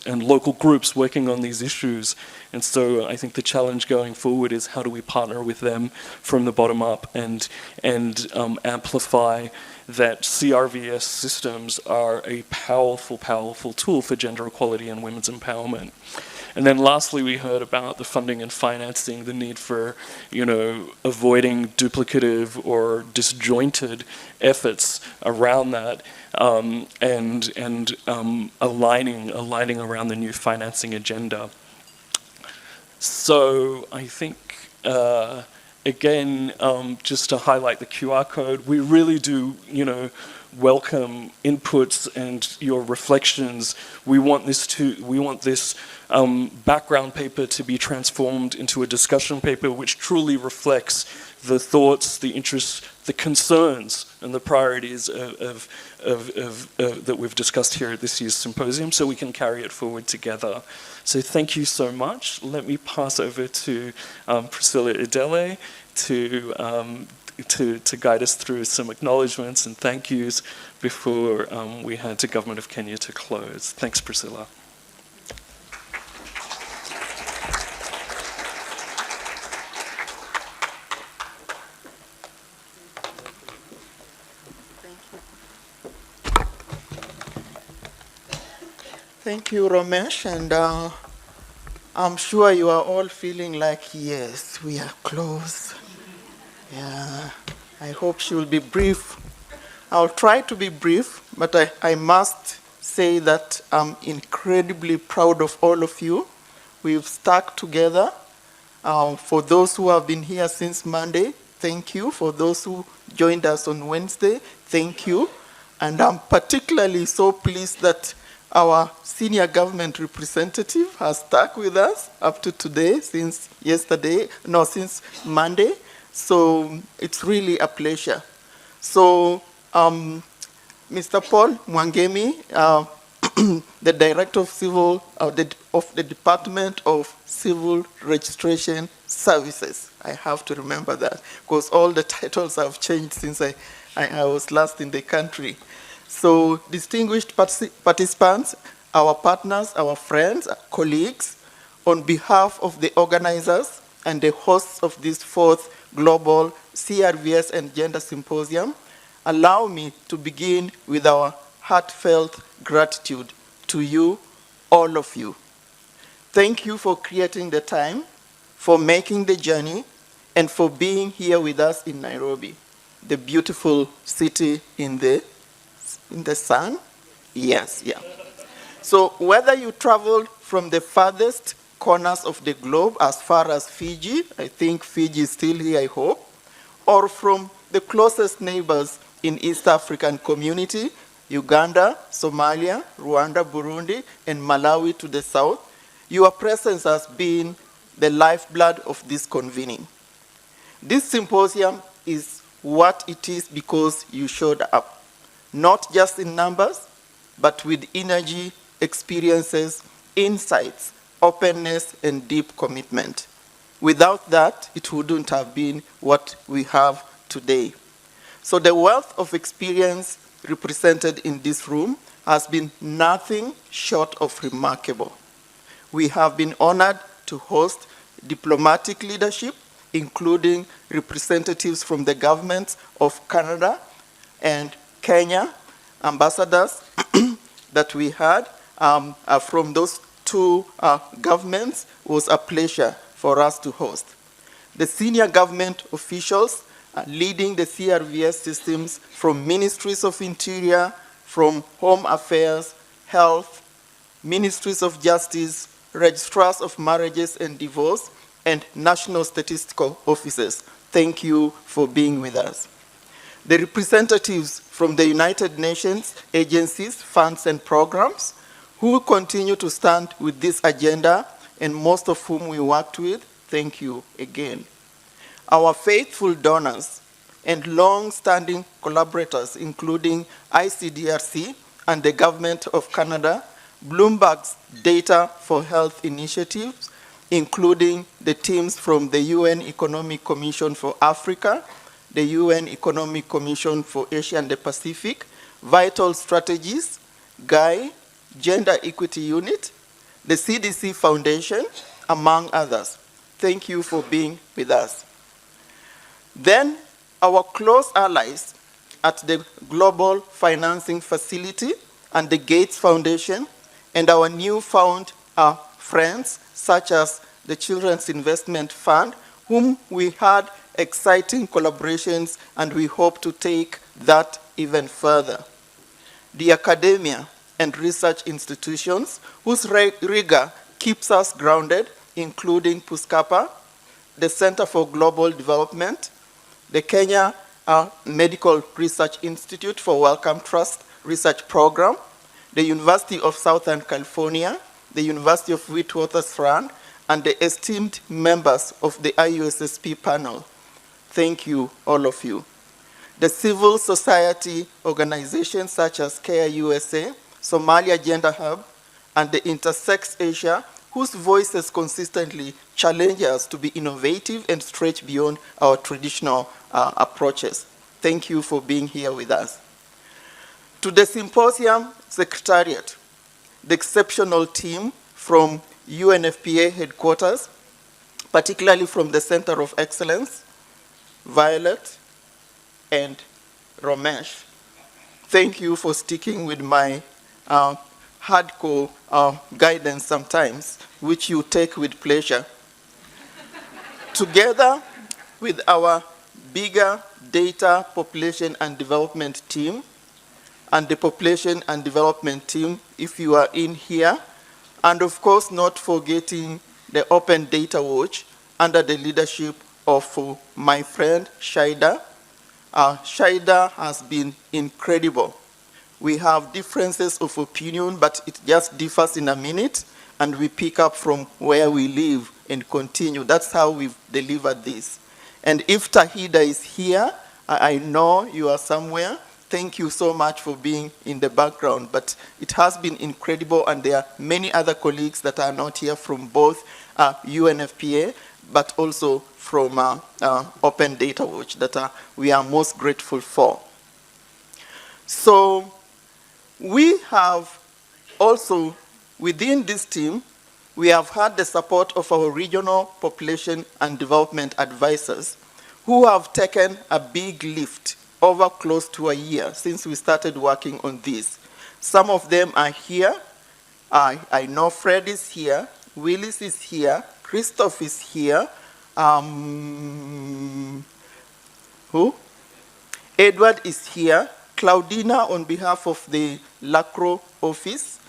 local groups working on these issues. And so I think the challenge going forward is how do we partner with them from the bottom up and amplify that CRVS systems are a powerful tool for gender equality and women's empowerment. And then lastly, we heard about the funding and financing, the need for, avoiding duplicative or disjointed efforts around that, and aligning around the new financing agenda. So I think, again, just to highlight the QR code, we really do, welcome inputs and your reflections. We want this background paper to be transformed into a discussion paper which truly reflects the thoughts, the interests, the concerns, and the priorities that we've discussed here at this year's symposium, so we can carry it forward together. So thank you so much. Let me pass over to Priscilla Idele to guide us through some acknowledgements and thank yous before we head to Government of Kenya to close. Thanks, Priscilla. Thank you, Ramesh, and I'm sure you are all feeling like, yes, we are close. Yeah, I hope she will be brief. I'll try to be brief, but I must say that I'm incredibly proud of all of you. We've stuck together. For those who have been here since Monday, thank you. For those who joined us on Wednesday, thank you. And I'm particularly so pleased that our senior government representative has stuck with us up to today, since Monday. So it's really a pleasure. So Mr. Paul Mwangemi, the Director of the Department of Civil Registration Services. I have to remember that because all the titles have changed since I was last in the country. So distinguished participants, our partners, our friends, our colleagues, on behalf of the organizers and the hosts of this fourth Global CRVS and Gender Symposium, allow me to begin with our heartfelt gratitude to you, all of you. Thank you for creating the time, for making the journey, and for being here with us in Nairobi, the beautiful city in the sun? Yes, yeah. So whether you traveled from the farthest corners of the globe as far as Fiji, I think Fiji is still here, I hope, or from the closest neighbors in East African community, Uganda, Somalia, Rwanda, Burundi, and Malawi to the south, your presence has been the lifeblood of this convening. This symposium is what it is because you showed up, not just in numbers, but with energy, experiences, insights, openness, and deep commitment. Without that, it wouldn't have been what we have today. So the wealth of experience represented in this room has been nothing short of remarkable. We have been honored to host diplomatic leadership, including representatives from the governments of Canada and Kenya, ambassadors that we had from those two governments. It was a pleasure for us to host. The senior government officials leading the CRVS systems from ministries of interior, from home affairs, health, ministries of justice, registrars of marriages and divorce, and national statistical offices. Thank you for being with us. The representatives from the United Nations agencies, funds, and programs who continue to stand with this agenda, and most of whom we worked with, thank you again. Our faithful donors and long-standing collaborators, including ICDRC and the Government of Canada, Bloomberg's Data for Health initiatives, including the teams from the UN Economic Commission for Africa, the UN Economic Commission for Asia and the Pacific, Vital Strategies, GUI, Gender Equity Unit, the CDC Foundation, among others. Thank you for being with us. Then, our close allies at the Global Financing Facility and the Gates Foundation, and our newfound friends, such as the Children's Investment Fund, whom we had exciting collaborations, and we hope to take that even further. The academia and research institutions, whose rigor keeps us grounded, including PUSCAPA, the Center for Global Development, the Kenya Medical Research Institute for Wellcome Trust Research Program, the University of Southern California, the University of Witwatersrand, and the esteemed members of the IUSSP panel. Thank you, all of you. The civil society organizations such as CARE USA, Somalia Gender Hub, and the Intersex Asia, whose voices consistently challenge us to be innovative and stretch beyond our traditional approaches. Thank you for being here with us. To the Symposium Secretariat, the exceptional team from UNFPA headquarters, particularly from the Center of Excellence, Violet and Romesh. Thank you for sticking with my hardcore guidance sometimes, which you take with pleasure. Together with our bigger data, population, and development team, and the population and development team, if you are in here, and of course not forgetting the Open Data Watch under the leadership of my friend Shaida. Shaida has been incredible. We have differences of opinion, but it just differs in a minute, and we pick up from where we live and continue. That's how we've delivered this. And if Tahida is here, I know you are somewhere. Thank you so much for being in the background, but it has been incredible, and there are many other colleagues that are not here from both UNFPA, but also from Open Data Watch that we are most grateful for. So we have also, within this team, we have had the support of our regional population and development advisors who have taken a big lift over close to a year since we started working on this. Some of them are here. I know Fred is here, Willis is here, Christoph is here. Who? Edward is here, Claudina on behalf of the Lacro office,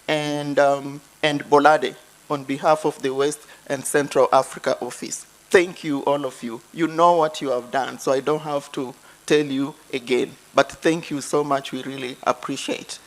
and Bolade on behalf of the West and Central Africa office. Thank you, all of you. You know what you have done, so I don't have to tell you again. But thank you so much, we really appreciate.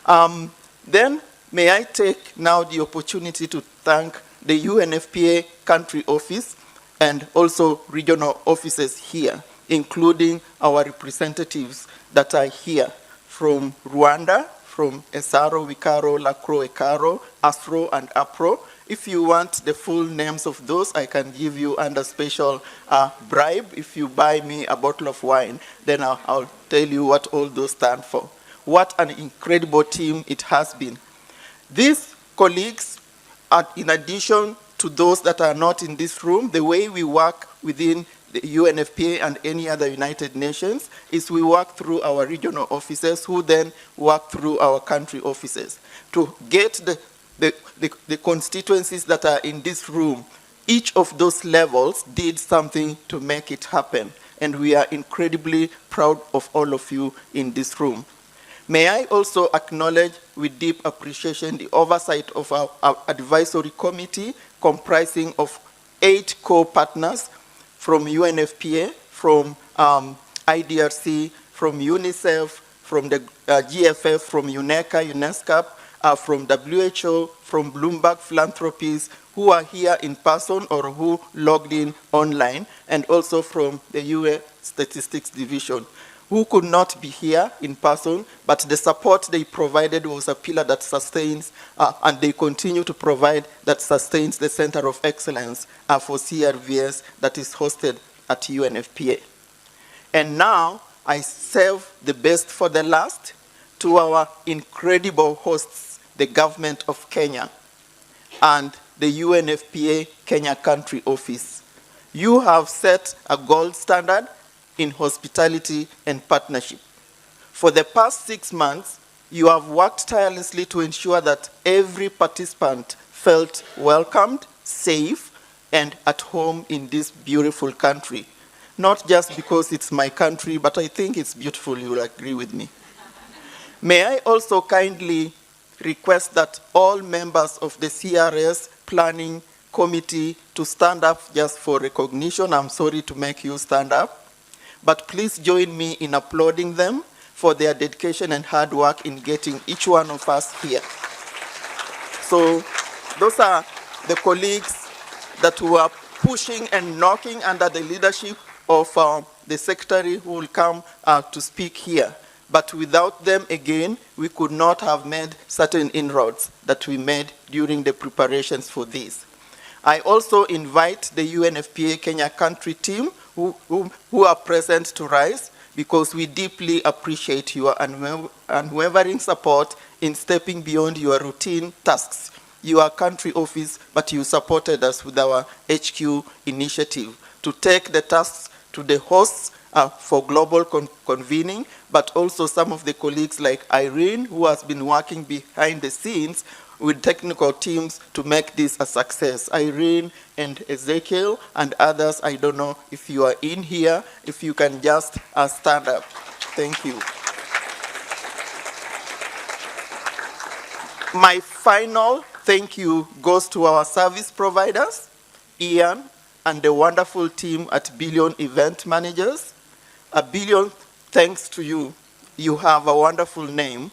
Then, may I take now the opportunity to thank the UNFPA country office and also regional offices here, including our representatives that are here from Rwanda, from Esaro, Wikaro, Lacro, Ekaro, Asro, and APRO, If you want the full names of those, I can give you under special bribe. If you buy me a bottle of wine, then I'll tell you what all those stand for. What an incredible team it has been. These colleagues are, in addition to those that are not in this room, the way we work within the UNFPA and any other United Nations is we work through our regional offices, who then work through our country offices to get the constituencies that are in this room. Each of those levels did something to make it happen, and we are incredibly proud of all of you in this room. May I also acknowledge with deep appreciation the oversight of our advisory committee comprising of 8 co-partners from UNFPA, from IDRC, from UNICEF, from the GFF, from UNECA, UNESCAP, from WHO, from Bloomberg Philanthropies, who are here in person or who logged in online, and also from the UN Statistics Division, who could not be here in person, but the support they provided was a pillar that sustains, and they continue to provide, that sustains the Center of Excellence for CRVS that is hosted at UNFPA. And now, I save the best for the last to our incredible hosts, the government of Kenya and the UNFPA Kenya Country Office. You have set a gold standard in hospitality and partnership. For the past 6 months, you have worked tirelessly to ensure that every participant felt welcomed, safe, and at home in this beautiful country. Not just because it's my country, but I think it's beautiful, you'll agree with me. May I also kindly request that all members of the CRS Planning Committee to stand up just for recognition. I'm sorry to make you stand up, but please join me in applauding them for their dedication and hard work in getting each one of us here. So those are the colleagues that were pushing and knocking under the leadership of the secretary who will come to speak here. But without them, again, we could not have made certain inroads that we made during the preparations for this. I also invite the UNFPA Kenya country team who are present to rise, because we deeply appreciate your unwavering support in stepping beyond your routine tasks, your country office, but you supported us with our HQ initiative to take the tasks to the hosts for global convening, but also some of the colleagues like Irene, who has been working behind the scenes with technical teams to make this a success. Irene and Ezekiel and others, I don't know if you are in here, if you can just stand up. Thank you. My final thank you goes to our service providers, Ian, and the wonderful team at Billion Event Managers. A billion thanks to you. You have a wonderful name.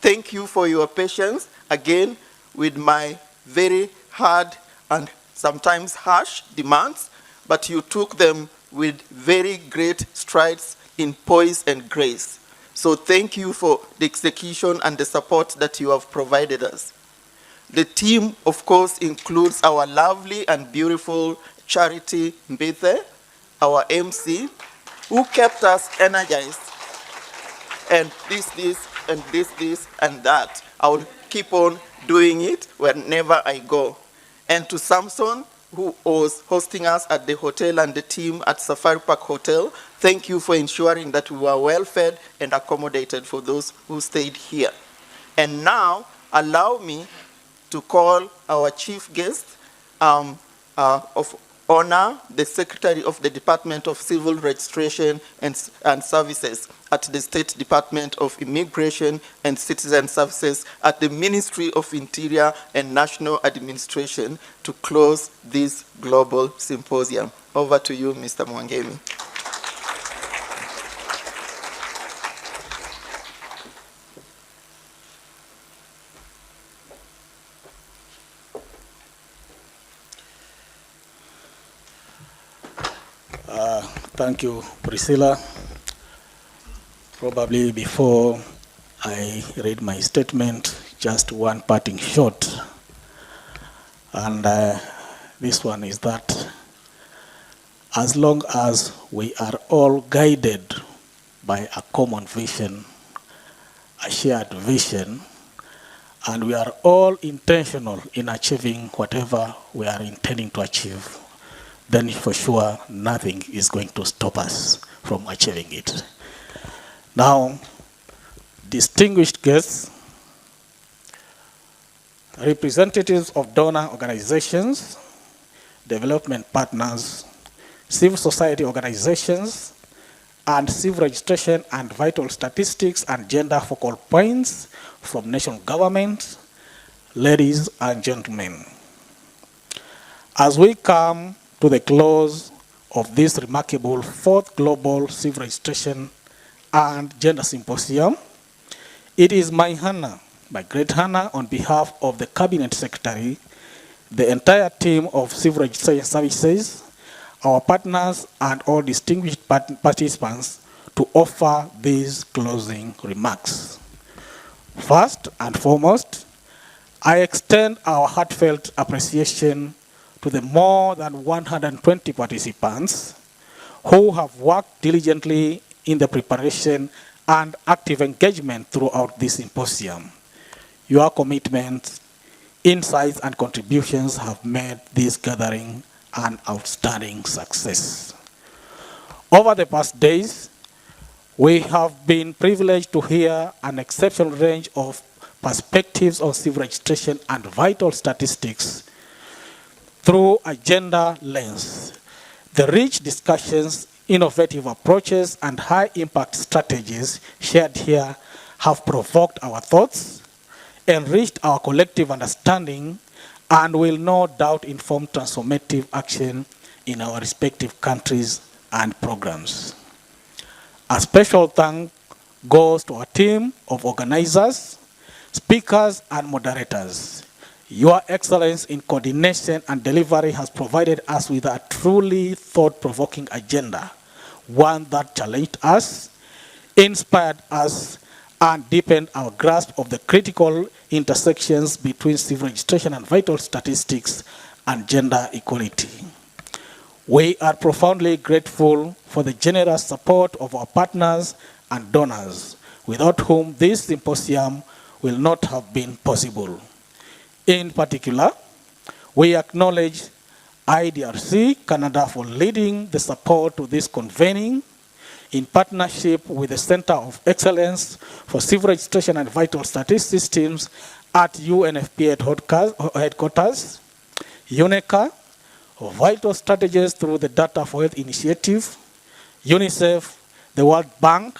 Thank you for your patience, again, with my very hard and sometimes harsh demands, but you took them with very great strides in poise and grace. So thank you for the execution and the support that you have provided us. The team, of course, includes our lovely and beautiful Charity Mbithe, our MC, who kept us energized. And this, and that. I will keep on doing it whenever I go. And to Samson, who was hosting us at the hotel, and the team at Safari Park Hotel, thank you for ensuring that we were well fed and accommodated for those who stayed here. And now, allow me to call our chief guest of honor, the Secretary of the Department of Civil Registration and Services at the State Department of Immigration and Citizen Services at the Ministry of Interior and National Administration to close this global symposium. Over to you, Mr. Mwangemi. Thank you, Priscilla. Probably before I read my statement, just one parting shot. And this one is that as long as we are all guided by a common vision, a shared vision, and we are all intentional in achieving whatever we are intending to achieve, then for sure nothing is going to stop us from achieving it. Now, distinguished guests, representatives of donor organizations, development partners, civil society organizations, and civil registration and vital statistics and gender focal points from national government, ladies and gentlemen. As we come to the close of this remarkable 4th Global Civil Registration and Gender Symposium, it is my honor, my great honor, on behalf of the Cabinet Secretary, the entire team of Civil Registration Services, our partners, and all distinguished participants to offer these closing remarks. First and foremost, I extend our heartfelt appreciation to the more than 120 participants who have worked diligently in the preparation and active engagement throughout this symposium. Your commitment, insights, and contributions have made this gathering an outstanding success. Over the past days, we have been privileged to hear an exceptional range of perspectives on civil registration and vital statistics through a gender lens. The rich discussions, innovative approaches, and high-impact strategies shared here have provoked our thoughts, enriched our collective understanding, and will no doubt inform transformative action in our respective countries and programs. A special thanks goes to our team of organizers, speakers, and moderators. Your excellence in coordination and delivery has provided us with a truly thought-provoking agenda, one that challenged us, inspired us, and deepened our grasp of the critical intersections between civil registration and vital statistics and gender equality. We are profoundly grateful for the generous support of our partners and donors, without whom this symposium will not have been possible. In particular, we acknowledge IDRC Canada for leading the support to this convening in partnership with the Center of Excellence for Civil Registration and Vital Statistics Systems at UNFPA headquarters, UNECA, Vital Strategies through the Data for Health Initiative, UNICEF, the World Bank,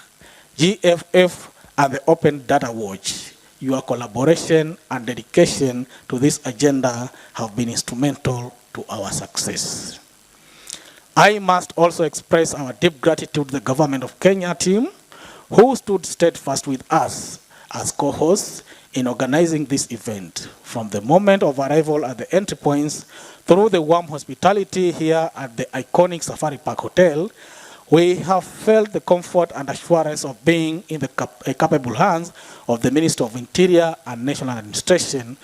GFF, and the Open Data Watch. Your collaboration and dedication to this agenda have been instrumental to our success. I must also express our deep gratitude to the Government of Kenya team, who stood steadfast with us as co-hosts in organizing this event. From the moment of arrival at the entry points, through the warm hospitality here at the iconic Safari Park Hotel, we have felt the comfort and assurance of being in the capable hands of the Minister of Interior and National Administration.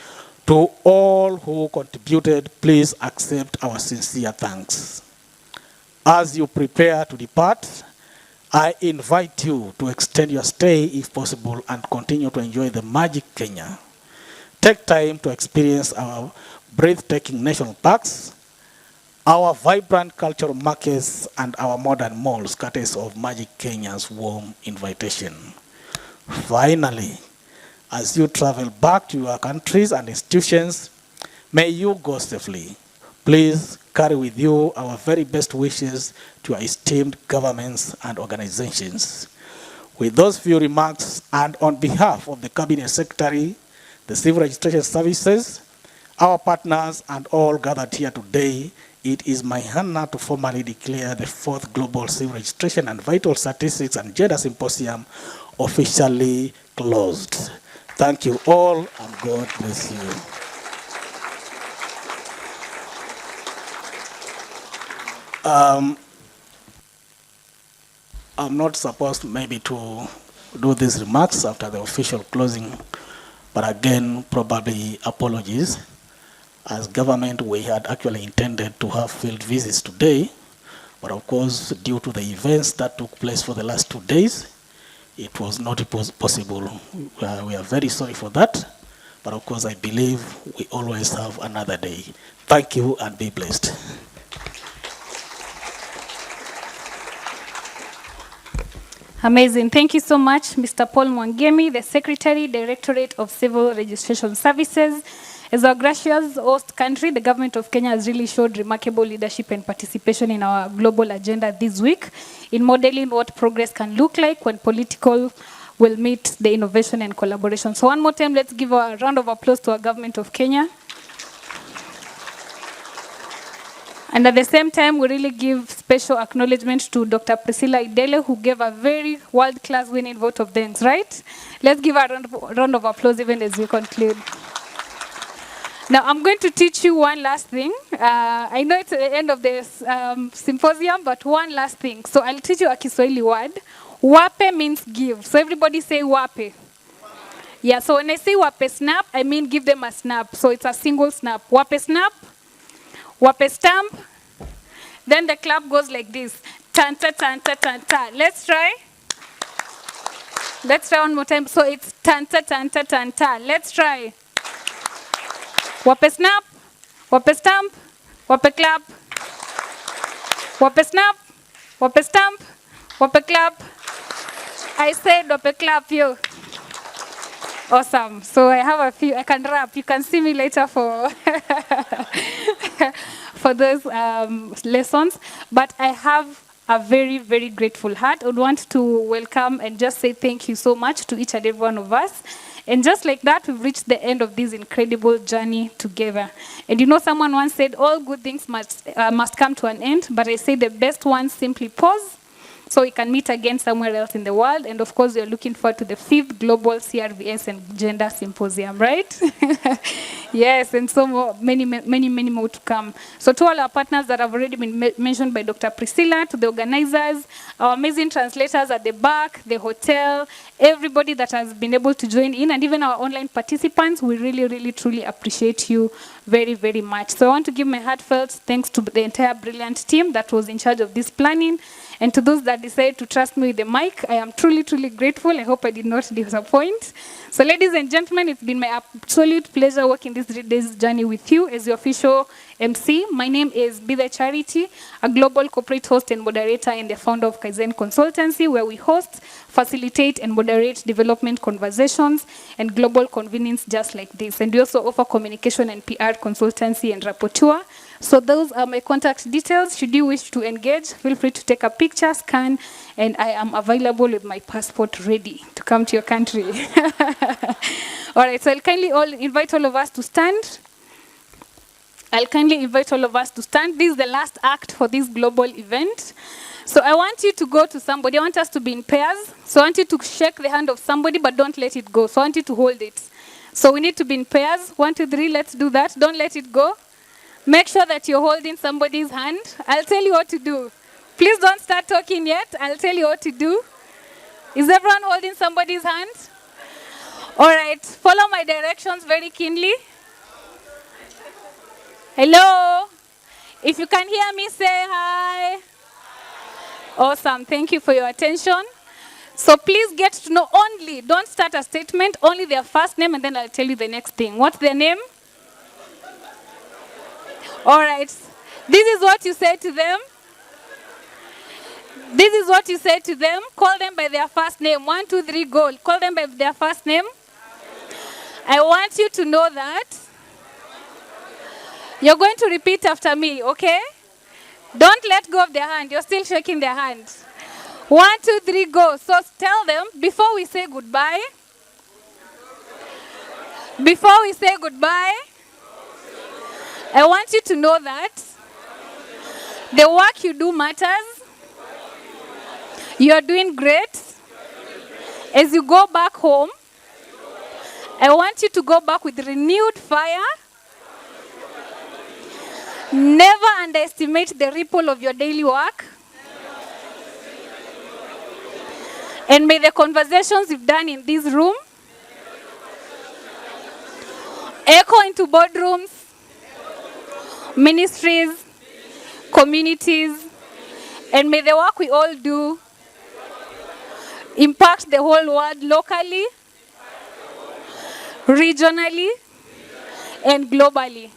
To all who contributed, please accept our sincere thanks. As you prepare to depart, I invite you to extend your stay if possible and continue to enjoy the magic Kenya. Take time to experience our breathtaking national parks, our vibrant cultural markets, and our modern malls, courtesy of Magic Kenya's warm invitation. Finally, as you travel back to your countries and institutions, may you go safely. Please carry with you our very best wishes to your esteemed governments and organizations. With those few remarks, and on behalf of the Cabinet Secretary, the Civil Registration Services, our partners, and all gathered here today, it is my honor to formally declare the 4th Global Civil Registration and Vital Statistics and Gender Symposium officially closed. Thank you all, and God bless you. I'm not supposed maybe to do these remarks after the official closing, but again, probably apologies. As government, we had actually intended to have field visits today, but of course, due to the events that took place for the last 2 days, it was not possible. We are very sorry for that, but of course, I believe we always have another day. Thank you and be blessed. Amazing. Thank you so much, Mr. Paul Mwangemi, the Secretary, Directorate of Civil Registration Services. As our gracious host country, the government of Kenya has really showed remarkable leadership and participation in our global agenda this week in modeling what progress can look like when political will meet the innovation and collaboration. So one more time, let's give a round of applause to our government of Kenya. And at the same time, we really give special acknowledgement to Dr. Priscilla Idele, who gave a very world-class winning vote of thanks, right? Let's give a round of applause even as we conclude. Now, I'm going to teach you one last thing. I know it's at the end of this symposium, but one last thing. So I'll teach you a Kiswahili word. Wape means give. So everybody say wape. Yeah, so when I say wape snap, I mean give them a snap. So it's a single snap. Wape snap, wape stamp. Then the clap goes like this. Tanta, tanta, tanta. Let's try. Let's try one more time. So it's tanta, tanta, tanta. Let's try. Wape snap, wape stamp, wape clap. Wape snap, wape stamp, wape clap. I said wape clap you. Awesome. So I have a few, I can rap. You can see me later for for those lessons. But I have a very, very grateful heart. I would want to welcome and just say thank you so much to each and every one of us. And just like that, we've reached the end of this incredible journey together. And you know, someone once said, all good things must come to an end, but I say the best ones simply pause, so we can meet again somewhere else in the world. And of course, we are looking forward to the 5th Global CRVS and Gender Symposium, right? Yes, and so more, many more to come. So to all our partners that have already been mentioned by Dr. Priscilla, to the organizers, our amazing translators at the back, the hotel, everybody that has been able to join in, and even our online participants, we really, really, truly appreciate you very, very much. So I want to give my heartfelt thanks to the entire brilliant team that was in charge of this planning. And to those that decided to trust me with the mic, I am truly, truly grateful. I hope I did not disappoint. So ladies and gentlemen, it's been my absolute pleasure working this 3 days journey with you as your official MC. My name is Be The Charity, a global corporate host and moderator and the founder of Kaizen Consultancy, where we host, facilitate, and moderate development conversations and global convenings just like this. And we also offer communication and PR consultancy and rapporteur. So those are my contact details. Should you wish to engage, feel free to take a picture, scan, and I am available with my passport ready to come to your country. All right, so I'll kindly invite all of us to stand. This is the last act for this global event. So I want you to go to somebody. I want us to be in pairs. So I want you to shake the hand of somebody, but don't let it go. So I want you to hold it. So we need to be in pairs. 1, 2, 3, let's do that. Don't let it go. Make sure that you're holding somebody's hand. I'll tell you what to do. Please don't start talking yet. I'll tell you what to do. Is everyone holding somebody's hand? All right. Follow my directions very keenly. Hello? If you can hear me, say hi. Awesome. Thank you for your attention. So please get to know only, don't start a statement, only their first name, and then I'll tell you the next thing. What's their name? All right. This is what you say to them. This is what you say to them. Call them by their first name. 1, 2, 3, go. Call them by their first name. I want you to know that you're going to repeat after me, okay? Don't let go of their hand. You're still shaking their hand. 1, 2, 3, go. So tell them, before we say goodbye, I want you to know that the work you do matters. You are doing great. As you go back home, I want you to go back with renewed fire. Never underestimate the ripple of your daily work. And may the conversations you've done in this room echo into boardrooms, ministries, communities, and may the work we all do impact the whole world locally, regionally, and globally.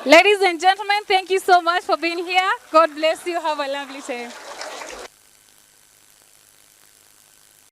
Ladies and gentlemen, thank you so much for being here. God bless you. Have a lovely day.